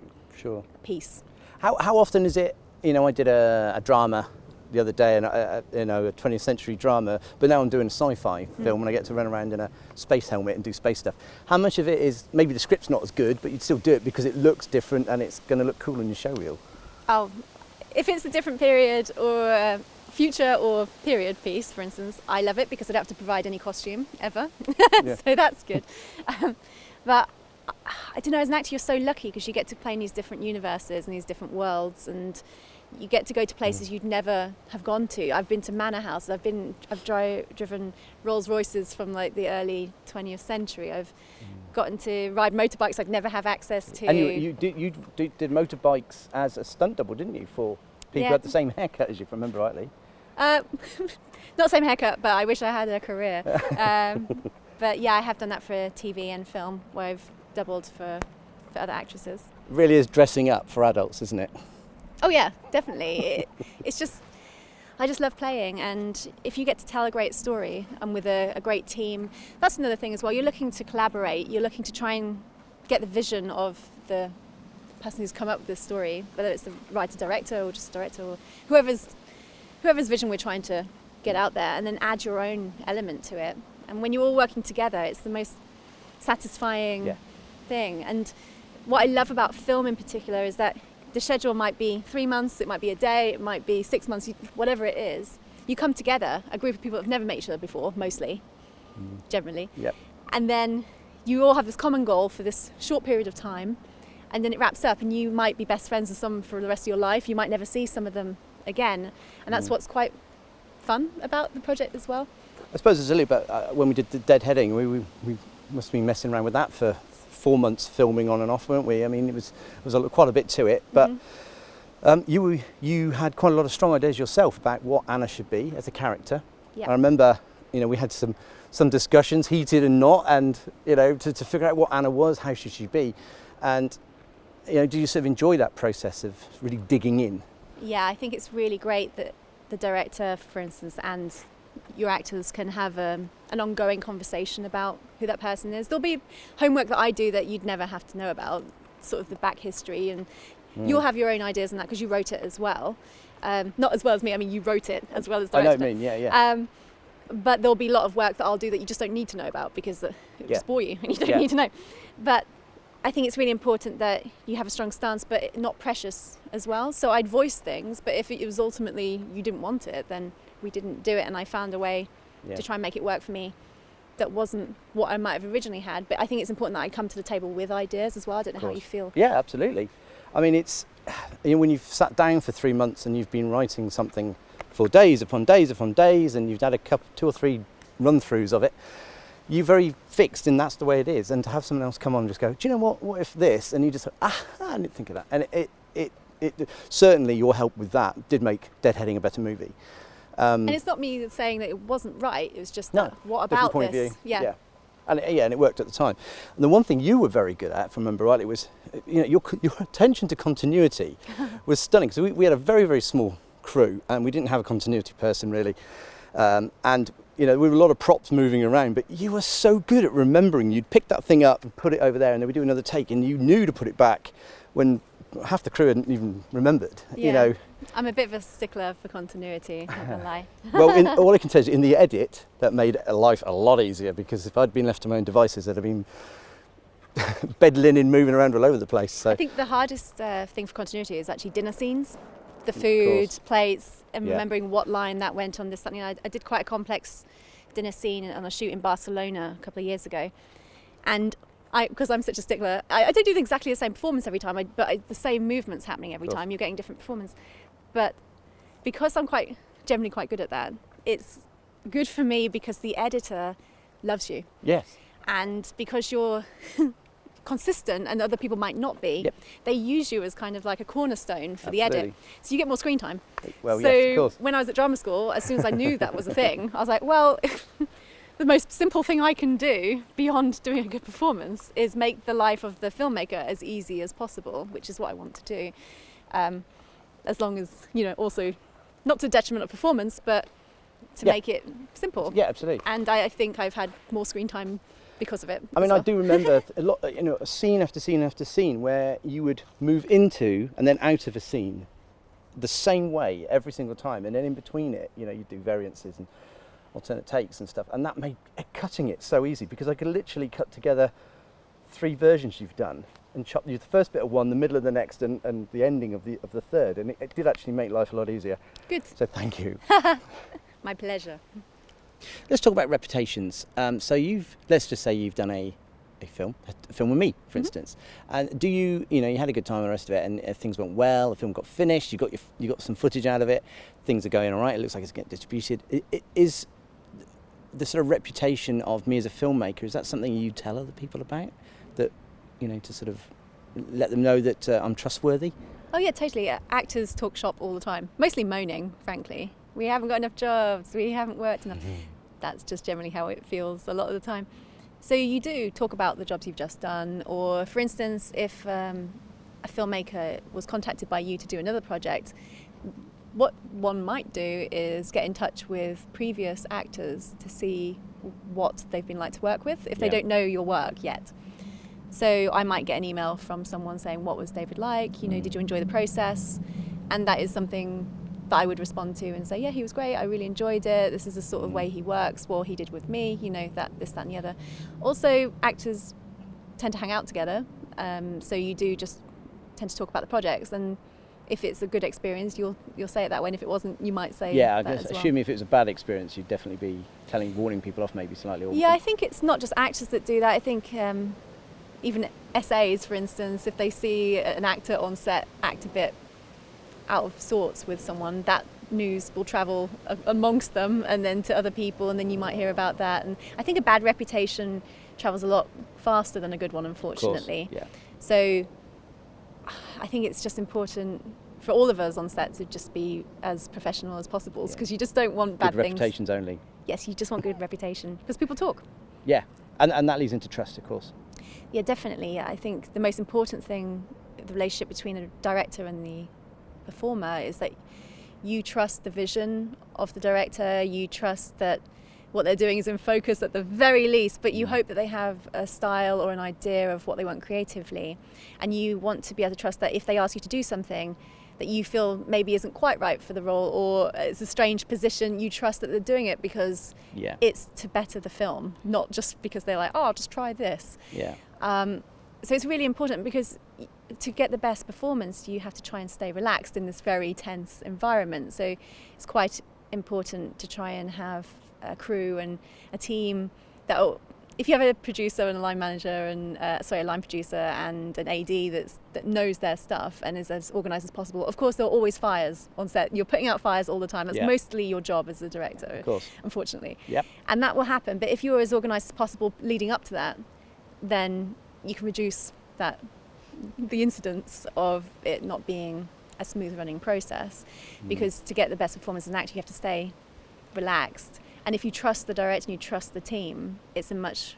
Sure. piece. How often is it, you know, I did a drama the other day, and you know, a 20th century drama, but now I'm doing a sci-fi film and I get to run around in a space helmet and do space stuff. How much of it is, maybe the script's not as good, but you'd still do it because it looks different and it's going to look cool on your show reel? Oh, if it's a different period or a future or period piece, for instance, I love it because I don't have to provide any costume ever. So that's good. But I don't know, as an actor you're so lucky because you get to play in these different universes and these different worlds, and you get to go to places you'd never have gone to. I've been to manor houses, I've driven Rolls Royces from like the early 20th century. I've gotten to ride motorbikes I'd never have access to. And you did motorbikes as a stunt double, didn't you, for people who had the same haircut as you, if I remember rightly? Not the same haircut, but I wish I had a career. But yeah, I have done that for TV and film, where I've doubled for other actresses. Really is dressing up for adults, isn't it? Oh yeah, definitely. It's just, I just love playing, and if you get to tell a great story and with a great team, that's another thing as well. You're looking to collaborate, you're looking to try and get the vision of the person who's come up with this story, whether it's the writer-director or just director or whoever's vision we're trying to get out there, and then add your own element to it. And when you're all working together, it's the most satisfying thing. And what I love about film in particular is that the schedule might be 3 months, it might be a day, it might be 6 months, whatever it is. You come together, a group of people that have never met each other before, mostly, generally. Yep. And then you all have this common goal for this short period of time, and then it wraps up, and you might be best friends with some for the rest of your life. You might never see some of them again. And that's what's quite fun about the project as well. I suppose it's a little bit, when we did the Deadheading, we must have been messing around with that for 4 months, filming on and off, weren't we? I mean, it was quite a bit to it, but you had quite a lot of strong ideas yourself about what Anna should be as a character. Yep. I remember, you know, we had some discussions, heated and not, and you know, to figure out what Anna was, how should she be, and you know, do you sort of enjoy that process of really digging in? Yeah, I think it's really great that the director, for instance, and your actors can have an ongoing conversation about who that person is. There'll be homework that I do that you'd never have to know about, sort of the back history, and you'll have your own ideas on that because you wrote it as well. Not as well as me, I mean you wrote it as well as director. I know what you mean, yeah. But there'll be a lot of work that I'll do that you just don't need to know about because it will just bore you and you don't need to know. But I think it's really important that you have a strong stance, but not precious as well. So I'd voice things, but if it was ultimately you didn't want it, then we didn't do it, and I found a way to try and make it work for me that wasn't what I might have originally had. But I think it's important that I come to the table with ideas as well. I don't know how you feel. Yeah, absolutely. I mean, it's, you know, when you've sat down for 3 months and you've been writing something for days upon days upon days, and you've had 2 or 3 run-throughs of it, you're very fixed, and that's the way it is. And to have someone else come on and just go, do you know what if this? And you just, I didn't think of that. And it certainly your help with that did make Deadheading a better movie. And it's not me saying that it wasn't right, it was just that, what about point this? Of view. Yeah. And it worked at the time. And the one thing you were very good at, if I remember rightly, was, you know, your attention to continuity was stunning. Because we had a very, very small crew, and we didn't have a continuity person really. And you know, there were a lot of props moving around, but you were so good at remembering. You'd pick that thing up and put it over there, and then we'd do another take, and you knew to put it back when half the crew hadn't even remembered. Yeah. You know, I'm a bit of a stickler for continuity, not gonna lie. Well, all I can tell you is in the edit, that made life a lot easier, because if I'd been left to my own devices, I'd have been bed linen moving around all over the place. So I think the hardest thing for continuity is actually dinner scenes, the food, plates, and remembering what line that went on this something. I did quite a complex dinner scene on a shoot in Barcelona a couple of years ago, and because I'm such a stickler, I don't do exactly the same performance every time, but the same movements happening every time. You're getting different performance. But because I'm generally quite good at that, it's good for me because the editor loves you. Yes. And because you're consistent and other people might not be, they use you as kind of like a cornerstone for the edit. So you get more screen time. Well, so yes, of course. When I was at drama school, as soon as I knew that was a thing, I was like, well, the most simple thing I can do beyond doing a good performance is make the life of the filmmaker as easy as possible, which is what I want to do. As long as, you know, also not to the detriment of performance, but to make it simple. Yeah, absolutely. And I think I've had more screen time because of it. I mean, as well. I do remember a lot, scene after scene after scene where you would move into and then out of a scene the same way every single time, and then in between it, you do variances and alternate takes and stuff, and that made cutting it so easy, because I could literally cut together 3 versions you've done and chop you the first bit of one, the middle of the next, and the ending of the third, and it did actually make life a lot easier. Good. So thank you. My pleasure. Let's talk about reputations. So let's just say you've done a film with me, for instance. And do you had a good time and the rest of it, and things went well, the film got finished, you got some footage out of it, things are going all right, it looks like it's getting distributed. Is the sort of reputation of me as a filmmaker, is that something you tell other people about? That, to sort of let them know that I'm trustworthy? Oh yeah, totally. Actors talk shop all the time, mostly moaning, frankly. We haven't got enough jobs, we haven't worked enough. That's just generally how it feels a lot of the time. So you do talk about the jobs you've just done, or for instance, if a filmmaker was contacted by you to do another project, what one might do is get in touch with previous actors to see what they've been like to work with, if they don't know your work yet. So I might get an email from someone saying, what was David like? Did you enjoy the process? And that is something that I would respond to and say, yeah, he was great, I really enjoyed it, this is the sort of way he works, what he did with me, that, this, that and the other. Also, actors tend to hang out together, so you do just tend to talk about the projects, and if it's a good experience, you'll say it that way, and if it wasn't, you might say I that guess, as well. assuming if it was a bad experience, you'd definitely be warning people off maybe slightly. Or Yeah, I think it's not just actors that do that. I think even SAs, for instance, if they see an actor on set act a bit out of sorts with someone, that news will travel amongst them and then to other people, and then you might hear about that. And I think a bad reputation travels a lot faster than a good one, unfortunately. Of course, yeah. So I think it's just important for all of us on set to just be as professional as possible, because you just don't want bad good things. reputations only. Yes, you just want good reputation, because people talk. Yeah, and that leads into trust, of course. Yeah, definitely. I think the most important thing, the relationship between a director and the performer, is that you trust the vision of the director, you trust that what they're doing is in focus at the very least, but you hope that they have a style or an idea of what they want creatively, and you want to be able to trust that if they ask you to do something that you feel maybe isn't quite right for the role, or it's a strange position, you trust that they're doing it because it's to better the film, not just because they're like, oh, I'll just try this. Yeah. So it's really important, because to get the best performance, you have to try and stay relaxed in this very tense environment. So it's quite important to try and have a crew and a team that, if you have a producer and a line manager and a line producer and an AD that knows their stuff and is as organised as possible. Of course, there are always fires on set. You're putting out fires all the time. That's mostly your job as a director, of course, unfortunately. Yep. And that will happen. But if you're as organised as possible leading up to that, then you can reduce the incidence of it not being a smooth running process, because to get the best performance as an actor, you have to stay relaxed. And if you trust the director and you trust the team, it's much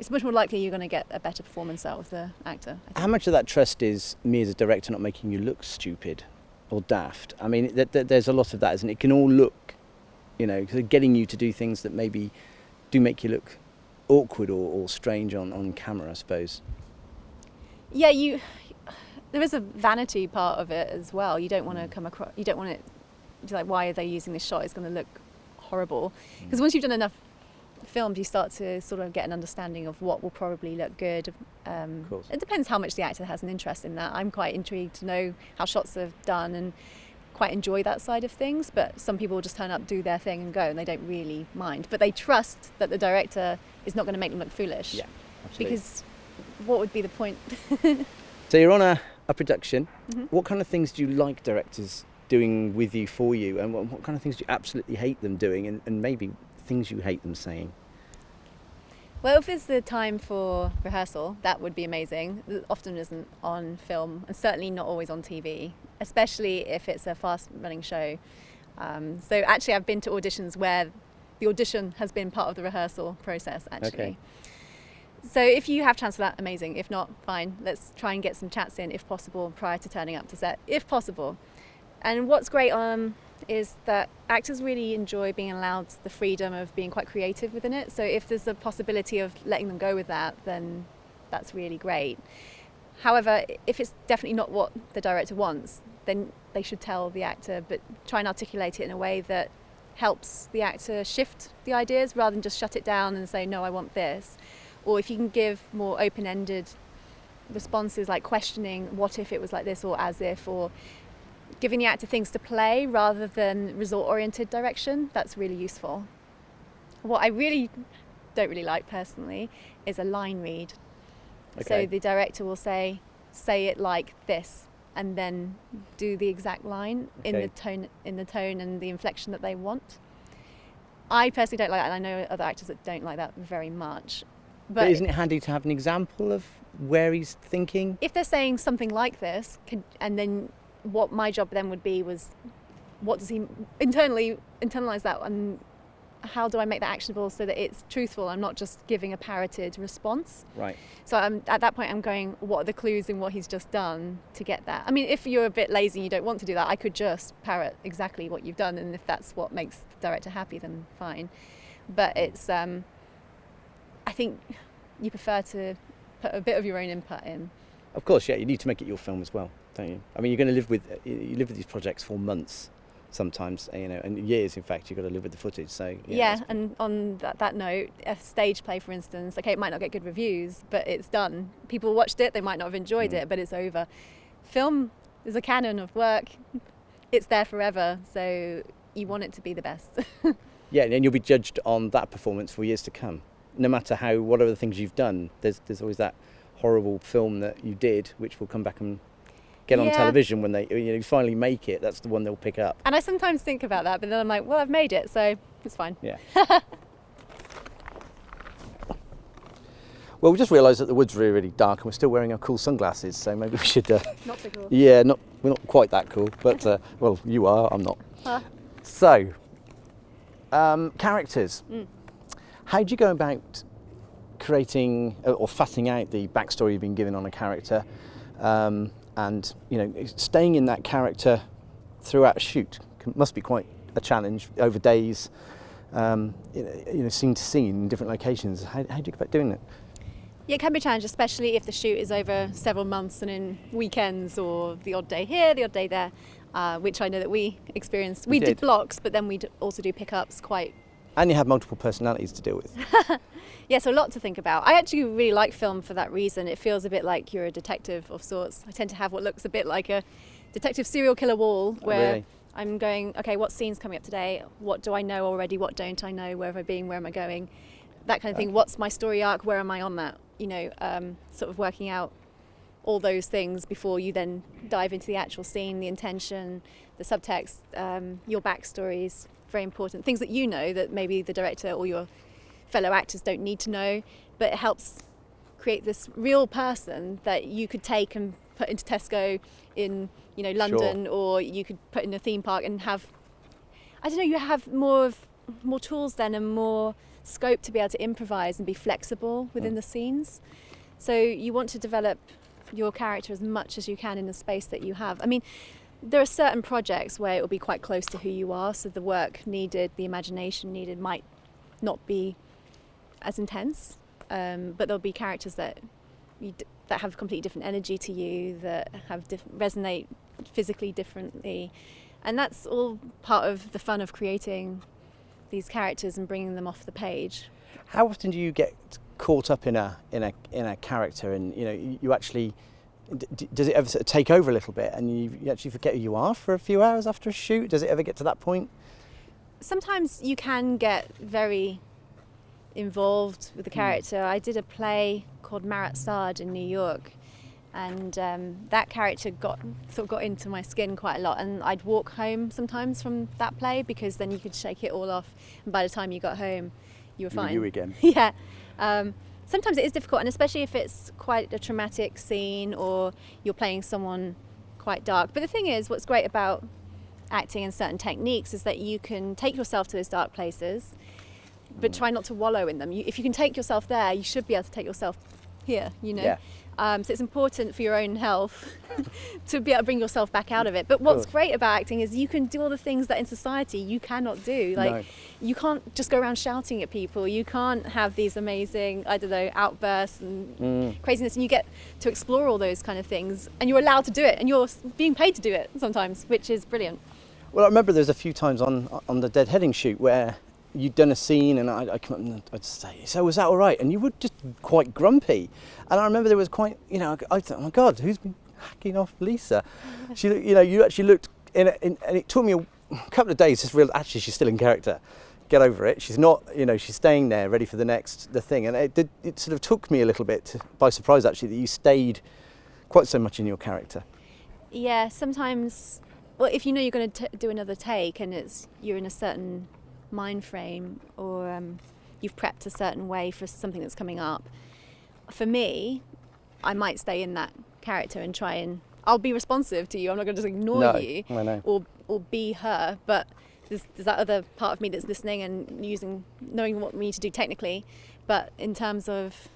more likely you're going to get a better performance out of the actor. How much of that trust is me as a director not making you look stupid or daft? I mean, there's a lot of that, isn't it? It can all look, getting you to do things that maybe do make you look awkward or strange on camera, I suppose. Yeah, there is a vanity part of it as well. You don't want to come across, you don't want it to like, why are they using this shot? It's going to look horrible. Because once you've done enough films, you start to sort of get an understanding of what will probably look good. Of course. It depends how much the actor has an interest in that. I'm quite intrigued to know how shots are done and quite enjoy that side of things, but some people will just turn up, do their thing and go, and they don't really mind. But they trust that the director is not going to make them look foolish. Yeah, absolutely. Because what would be the point? So you're on a production. What kind of things do you like directors doing with you, for you, and what kind of things do you absolutely hate them doing, and maybe things you hate them saying? Well, if it's the time for rehearsal, that would be amazing. It often isn't on film, and certainly not always on TV, especially if it's a fast-running show. So actually I've been to auditions where the audition has been part of the rehearsal process, actually. Okay. So if you have chance for that, amazing. If not, fine. Let's try and get some chats in, if possible, prior to turning up to set, if possible. And what's great is that actors really enjoy being allowed the freedom of being quite creative within it. So if there's a possibility of letting them go with that, then that's really great. However, if it's definitely not what the director wants, then they should tell the actor, but try and articulate it in a way that helps the actor shift the ideas rather than just shut it down and say, no, I want this. Or if you can give more open-ended responses, like questioning what if it was like this, or as if, or giving the actor things to play rather than result-oriented direction, that's really useful. What I really don't really like personally is a line read. Okay. So the director will say it like this, and then do the exact line in the tone and the inflection that they want. I personally don't like that, and I know other actors that don't like that very much. But isn't it handy to have an example of where he's thinking? If they're saying something like this, and then what my job then would be was, what does he internalize that, and how do I make that actionable so that it's truthful? I'm not just giving a parroted response. Right. So at that point I'm going, what are the clues in what he's just done to get that? I mean, if you're a bit lazy and you don't want to do that, I could just parrot exactly what you've done, and if that's what makes the director happy, then fine. But it's, I think you prefer to put a bit of your own input in. Of course, yeah, you need to make it your film as well, don't you? I mean, you're going to live with these projects for months. Sometimes, and years, in fact, you've got to live with the footage. So yeah, and on that note, a stage play, for instance, okay, it might not get good reviews, but it's done. People watched it, they might not have enjoyed it, but it's over. Film is a canon of work. It's there forever, so you want it to be the best. Yeah, and you'll be judged on that performance for years to come. No matter whatever the things you've done, there's always that horrible film that you did, which will come back and get on television when you finally make it. That's the one they'll pick up. And I sometimes think about that, but then I'm like, well, I've made it, so it's fine. Yeah. Well, we just realised that the wood's really, really dark, and we're still wearing our cool sunglasses, so maybe we should. Not so cool. Yeah, we're not quite that cool, but well, you are. I'm not. So, characters. How do you go about creating or fatting out the backstory you've been given on a character? And staying in that character throughout a shoot must be quite a challenge over days, scene to scene in different locations. How do you go about doing it? Yeah, it can be a challenge, especially if the shoot is over several months and in weekends, or the odd day here, the odd day there, which I know that we experienced. We did blocks, but then we'd also do pickups quite. And you have multiple personalities to deal with. Yeah, so a lot to think about. I actually really like film for that reason. It feels a bit like you're a detective of sorts. I tend to have what looks a bit like a detective serial killer wall, where I'm going, okay, what scene's coming up today? What do I know already? What don't I know? Where have I been? Where am I going? That kind of thing. What's my story arc? Where am I on that? Sort of working out all those things before you then dive into the actual scene, the intention, the subtext, your backstories. Very important. Things that you know that maybe the director or your fellow actors don't need to know, but it helps create this real person that you could take and put into Tesco in London, or you could put in a theme park and have, I don't know, you have more tools then and more scope to be able to improvise and be flexible within the scenes. So you want to develop your character as much as you can in the space that you have. I mean, there are certain projects where it will be quite close to who you are, so the work needed, the imagination needed might not be as intense, but there'll be characters that have completely different energy to you, that have resonate physically differently, and that's all part of the fun of creating these characters and bringing them off the page. How often do you get caught up in a character, and you actually? Does it ever sort of take over a little bit and you actually forget who you are for a few hours after a shoot? Does it ever get to that point? Sometimes you can get very involved with the character. I did a play called Marat Sard in New York, and that character got into my skin quite a lot, and I'd walk home sometimes from that play because then you could shake it all off, and by the time you got home you were fine. You again. Yeah. Sometimes it is difficult, and especially if it's quite a traumatic scene or you're playing someone quite dark. But the thing is, what's great about acting and certain techniques is that you can take yourself to those dark places, but try not to wallow in them. If you can take yourself there, you should be able to take yourself here, you know. Yeah. So it's important for your own health to be able to bring yourself back out of it. But what's great about acting is you can do all the things that in society you cannot do. Like, you can't just go around shouting at people. You can't have these amazing, I don't know, outbursts and craziness. And you get to explore all those kind of things. And you're allowed to do it. And you're being paid to do it sometimes, which is brilliant. Well, I remember there's a few times on the Deadheading shoot where you'd done a scene and I'd come up and I'd say, so was that all right? And you were just quite grumpy. And I remember there was quite, you know, I thought, oh my God, who's been hacking off Lisa? She, you know, you actually looked and it took me a couple of days to realize actually she's still in character. Get over it. She's not, you know, she's staying there ready for the thing. And it sort of took me a little bit by surprise actually that you stayed quite so much in your character. Yeah, sometimes, well, if you know you're going to do another take and you're in a certain mind frame or you've prepped a certain way for something that's coming up, for me, I might stay in that character and try and I'll be responsive to you. I'm not going to just ignore you or be her, but there's that other part of me that's listening and knowing what we need to do technically. But in terms of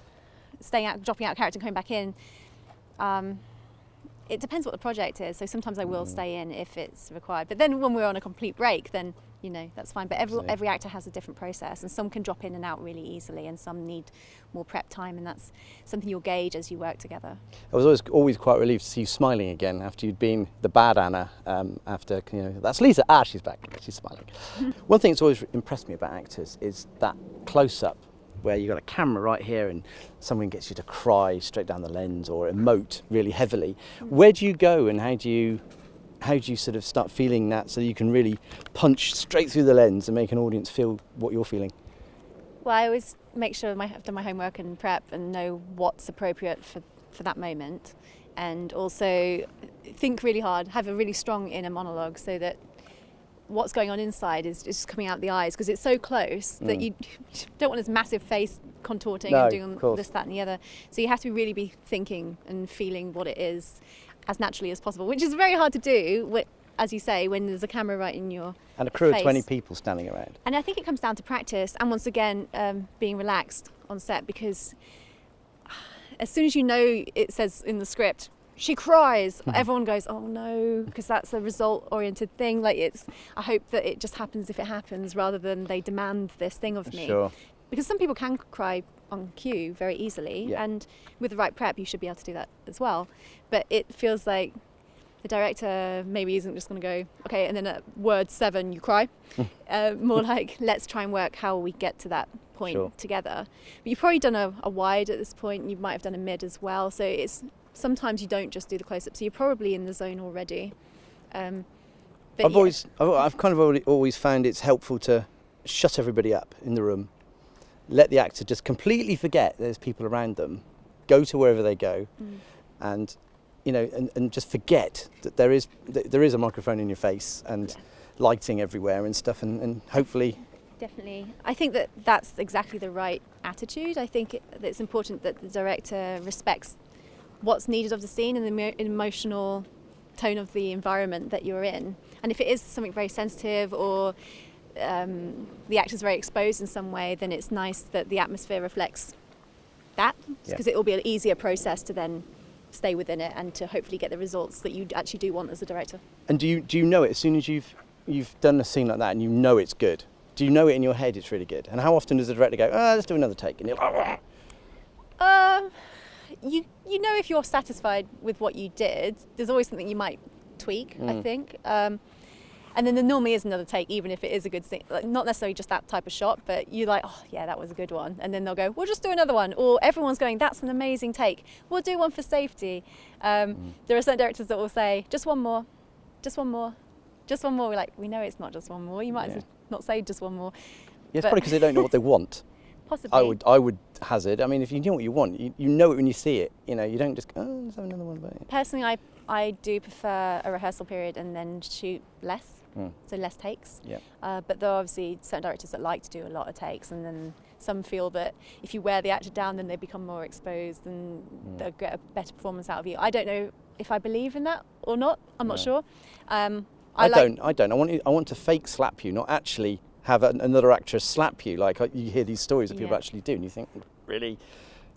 staying out, dropping out character and coming back in, it depends what the project is. So sometimes I will stay in if it's required. But then when we're on a complete break, then, you know, that's fine. But every actor has a different process, and some can drop in and out really easily, and some need more prep time, and that's something you'll gauge as you work together. I was always quite relieved to see you smiling again after you'd been the bad Anna. After, you know, that's Lisa. She's back. She's smiling. One thing that's always impressed me about actors is that close-up, where you've got a camera right here and someone gets you to cry straight down the lens or emote really heavily. Where do you go and how do you sort of start feeling that so you can really punch straight through the lens and make an audience feel what you're feeling? Well, I always make sure I've done my homework and prep and know what's appropriate for that moment, and also think really hard, have a really strong inner monologue so that what's going on inside is just coming out the eyes, because it's so close that you don't want this massive face contorting and doing this, that and the other. So you have to really be thinking and feeling what it is as naturally as possible, which is very hard to do, as you say, when there's a camera right in your and a crew face. of 20 people standing around. And I think it comes down to practice and, once again, being relaxed on set, because as soon as you know it says in the script, she cries, everyone goes, oh no, because that's a result-oriented thing. Like, I hope that it just happens if it happens, rather than they demand this thing of me. Sure. Because some people can cry on cue very easily, and with the right prep, you should be able to do that as well. But it feels like the director maybe isn't just going to go, okay, and then at word 7 you cry. More like, let's try and work how we get to that point together. But you've probably done a wide at this point, and you might have done a mid as well. So sometimes you don't just do the close-up, so you're probably in the zone already. I've kind of always found it's helpful to shut everybody up in the room, let the actor just completely forget there's people around them, go to wherever they go, and you know, and just forget that there is a microphone in your face and lighting everywhere and stuff, and hopefully. Definitely. I think that's exactly the right attitude. I think that it's important that the director respects what's needed of the scene and the emotional tone of the environment that you're in. And if it is something very sensitive or the actor's very exposed in some way, then it's nice that the atmosphere reflects that, because it will be an easier process to then stay within it and to hopefully get the results that you actually do want as a director. And do you know it as soon as you've done a scene like that and you know it's good? Do you know it in your head it's really good? And how often does the director go, let's do another take? And you're like, you know, if you're satisfied with what you did, there's always something you might tweak, I think. And then there normally is another take, even if it is a good scene. Like, not necessarily just that type of shot, but you're like, oh yeah, that was a good one. And then they'll go, we'll just do another one. Or everyone's going, that's an amazing take. We'll do one for safety. There are certain directors that will say, just one more, just one more, just one more. We're like, we know it's not just one more. You might as well not say just one more. Yeah, it's probably because they don't know what they want. Possibly. I would hazard. I mean, if you know what you want, you know it when you see it. You know, you don't just go, let's have another one. Personally, I do prefer a rehearsal period and then shoot less. So less takes. But there are obviously certain directors that like to do a lot of takes, and then some feel that if you wear the actor down, then they become more exposed and they'll get a better performance out of you. I don't know if I believe in that or not. I'm not sure. I don't. I want to fake slap you, not actually have another actress slap you. Like you hear these stories that people actually do, and you think, really,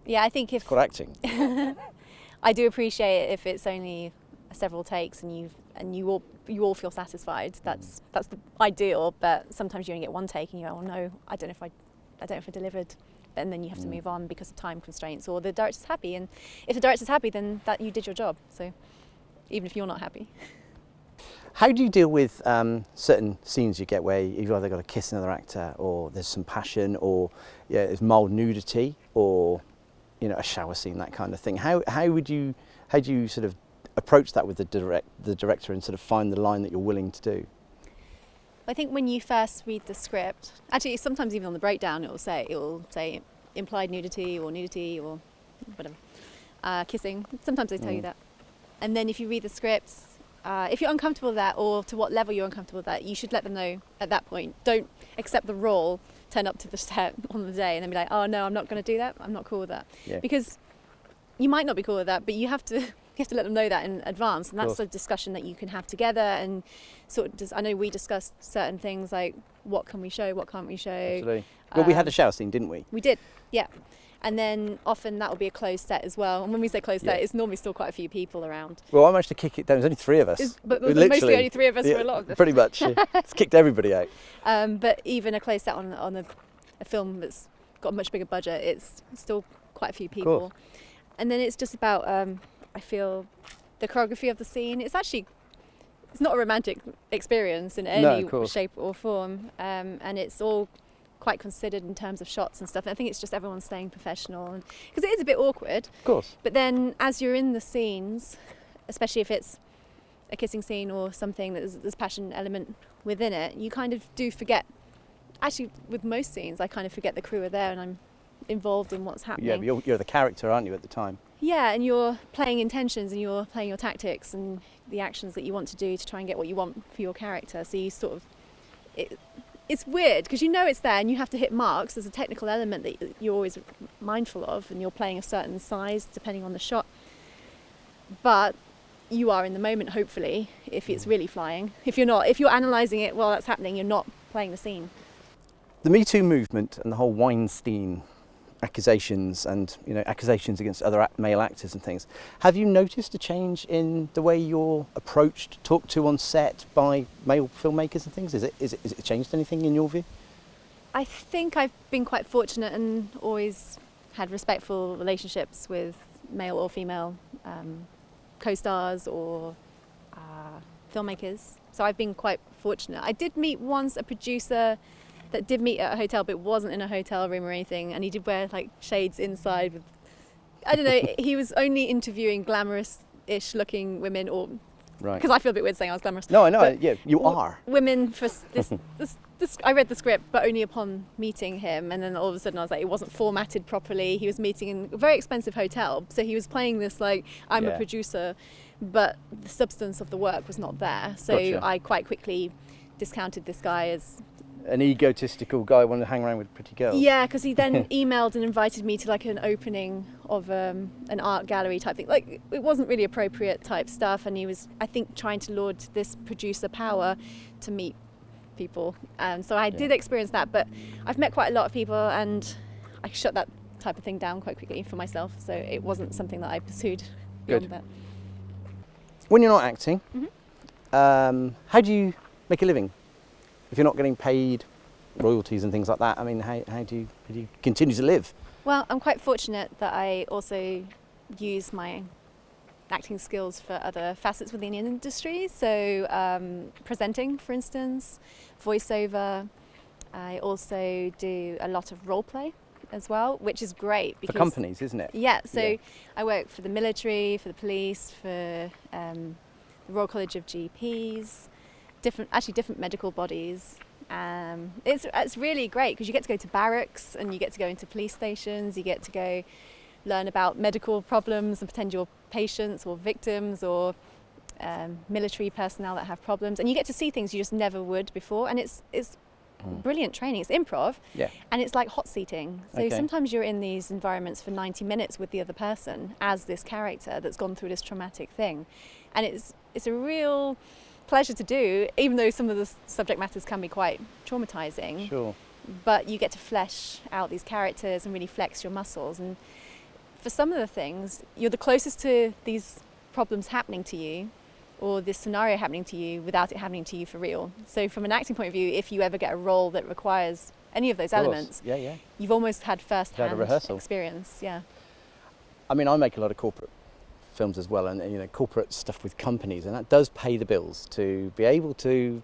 Yeah, I think if... It's called acting. I do appreciate it if it's only several takes and you all feel satisfied. That's the ideal, but sometimes you only get one take and you go, oh no, I don't know if I delivered. And then you have to move on because of time constraints, or the director's happy, and if the director's happy, then that you did your job. So even if you're not happy. How do you deal with certain scenes you get where you've either got to kiss another actor, or there's some passion, or there's mild nudity, or a shower scene, that kind of thing? How do you sort of approach that with the director and sort of find the line that you're willing to do? I think when you first read the script, actually sometimes even on the breakdown it will say implied nudity or whatever, kissing. Sometimes they tell you that. And then if you read the script, if you're uncomfortable with that, or to what level you're uncomfortable with that, you should let them know at that point. Don't accept the role, turn up to the set on the day and then be like, oh no, I'm not going to do that, I'm not cool with that. Yeah. Because you might not be cool with that, but you have to let them know that in advance, and that's a discussion that you can have together. And sort of, I know we discussed certain things like what can we show, what can't we show. Absolutely. Well, we had a shower scene, didn't we? We did, yeah. And then often that will be a closed set as well. And when we say closed set, it's normally still quite a few people around. Well, I managed to kick it down. There's only 3 of us. But there was mostly only 3 of us for a lot of this. Pretty much. It's kicked everybody out. But even a closed set on a film that's got a much bigger budget, it's still quite a few people. And then it's just about, I feel, the choreography of the scene. It's not a romantic experience in any shape or form. And it's all quite considered in terms of shots and stuff. And I think it's just everyone staying professional, because it is a bit awkward. Of course. But then as you're in the scenes, especially if it's a kissing scene or something that there's passion element within it, you kind of do forget. Actually, with most scenes, I kind of forget the crew are there and I'm involved in what's happening. Yeah, but you're the character, aren't you, at the time? Yeah, and you're playing intentions and you're playing your tactics and the actions that you want to do to try and get what you want for your character. So you sort of... It's weird because you know it's there and you have to hit marks. There's a technical element that you're always mindful of, and you're playing a certain size depending on the shot. But you are in the moment, hopefully, if it's really flying. If you're analysing it while that's happening, you're not playing the scene. The Me Too movement and the whole Weinstein accusations and accusations against other male actors and things. Have you noticed a change in the way you're approached, talked to on set by male filmmakers and things? Is it changed anything in your view? I think I've been quite fortunate and always had respectful relationships with male or female co-stars or filmmakers. So I've been quite fortunate. I did meet once a producer that did meet at a hotel, but it wasn't in a hotel room or anything, and he did wear like shades inside with, I don't know, he was only interviewing glamorous-ish looking women, or because I feel a bit weird saying I was glamorous. No, I know, yeah, you are. Women for this, I read the script, but only upon meeting him, and then all of a sudden I was like, it wasn't formatted properly. He was meeting in a very expensive hotel, so he was playing this like, I'm a producer, but the substance of the work was not there. So I quite quickly discounted this guy as an egotistical guy wanting to hang around with pretty girls. Yeah, because he then emailed and invited me to like an opening of an art gallery type thing. Like, it wasn't really appropriate type stuff, and he was, I think, trying to lord this producer power to meet people. So I did experience that, but I've met quite a lot of people and I shut that type of thing down quite quickly for myself, so it wasn't something that I pursued beyond that. When you're not acting, how do you make a living? If you're not getting paid royalties and things like that, I mean, how do you continue to live? Well, I'm quite fortunate that I also use my acting skills for other facets within the industry. So presenting, for instance, voiceover. I also do a lot of role play as well, which is great. For companies, isn't it? Yeah, so I work for the military, for the police, for the Royal College of GPs, different medical bodies. It's really great because you get to go to barracks and you get to go into police stations, you get to go learn about medical problems and pretend you're patients or victims or military personnel that have problems, and you get to see things you just never would before, and it's brilliant training. It's improv, and it's like hot seating. So sometimes you're in these environments for 90 minutes with the other person as this character that's gone through this traumatic thing, and it's a real pleasure to do, even though some of the subject matters can be quite traumatizing. Sure. But you get to flesh out these characters and really flex your muscles, and for some of the things, you're the closest to these problems happening to you, or this scenario happening to you without it happening to you for real. So from an acting point of view, if you ever get a role that requires any of those elements, you've almost had first-hand experience. Yeah. I mean, I make a lot of corporate films as well, and you know, corporate stuff with companies, and that does pay the bills to be able to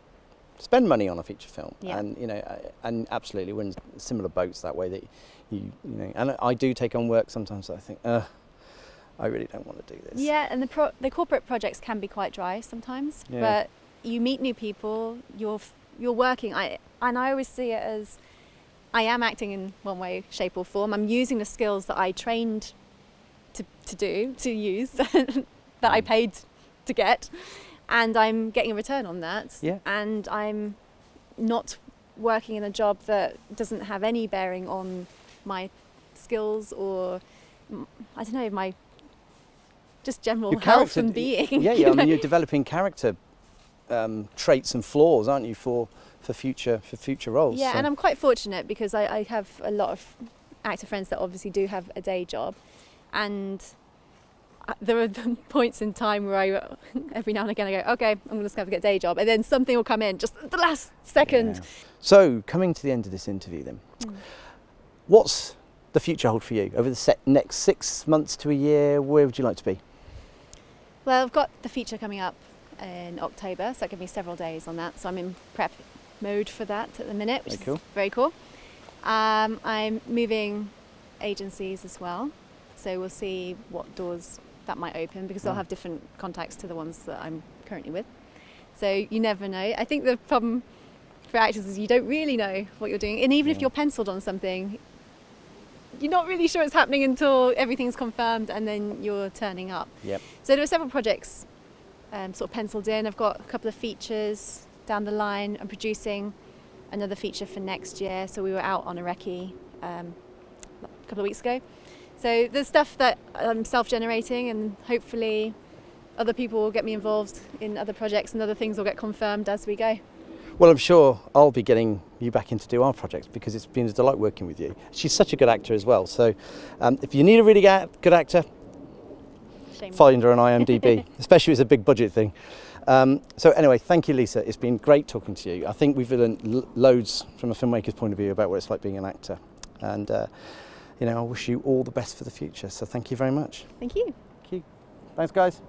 spend money on a feature film. And you know, and absolutely we're in similar boats that way, that you know, and I do take on work sometimes that I think, I really don't want to do this. Yeah, and the corporate projects can be quite dry sometimes, but you meet new people, you're working. And I always see it as I am acting in one way, shape or form. I'm using the skills that I trained to use, that I paid to get, and I'm getting a return on that. Yeah. And I'm not working in a job that doesn't have any bearing on my skills or, I don't know, my just general health and being. Yeah, I mean, you're developing character traits and flaws, aren't you, for future roles? Yeah, so. And I'm quite fortunate because I have a lot of actor friends that obviously do have a day job, and there are points in time where I every now and again I go, okay, I'm just going to get a day job, and then something will come in just at the last second. Yeah. So coming to the end of this interview then, what's the future hold for you over the next 6 months to a year? Where would you like to be? Well, I've got the feature coming up in October, so that gives me several days on that. So I'm in prep mode for that at the minute, which is very cool. I'm moving agencies as well, so we'll see what doors that might open, because they'll have different contacts to the ones that I'm currently with. So you never know. I think the problem for actors is you don't really know what you're doing, and even if you're penciled on something, you're not really sure it's happening until everything's confirmed and then you're turning up. Yep. So there are several projects sort of penciled in. I've got a couple of features down the line. I'm producing another feature for next year. So we were out on a recce a couple of weeks ago. So there's stuff that I'm self-generating, and hopefully other people will get me involved in other projects and other things will get confirmed as we go. Well, I'm sure I'll be getting you back in to do our projects, because it's been a delight working with you. She's such a good actor as well. So if you need a really good actor, find her on IMDB, especially if it's a big budget thing. So anyway, thank you, Lisa. It's been great talking to you. I think we've learned loads from a filmmaker's point of view about what it's like being an actor. And you know, I wish you all the best for the future. So thank you very much. Thank you. Thank you. Thanks, guys.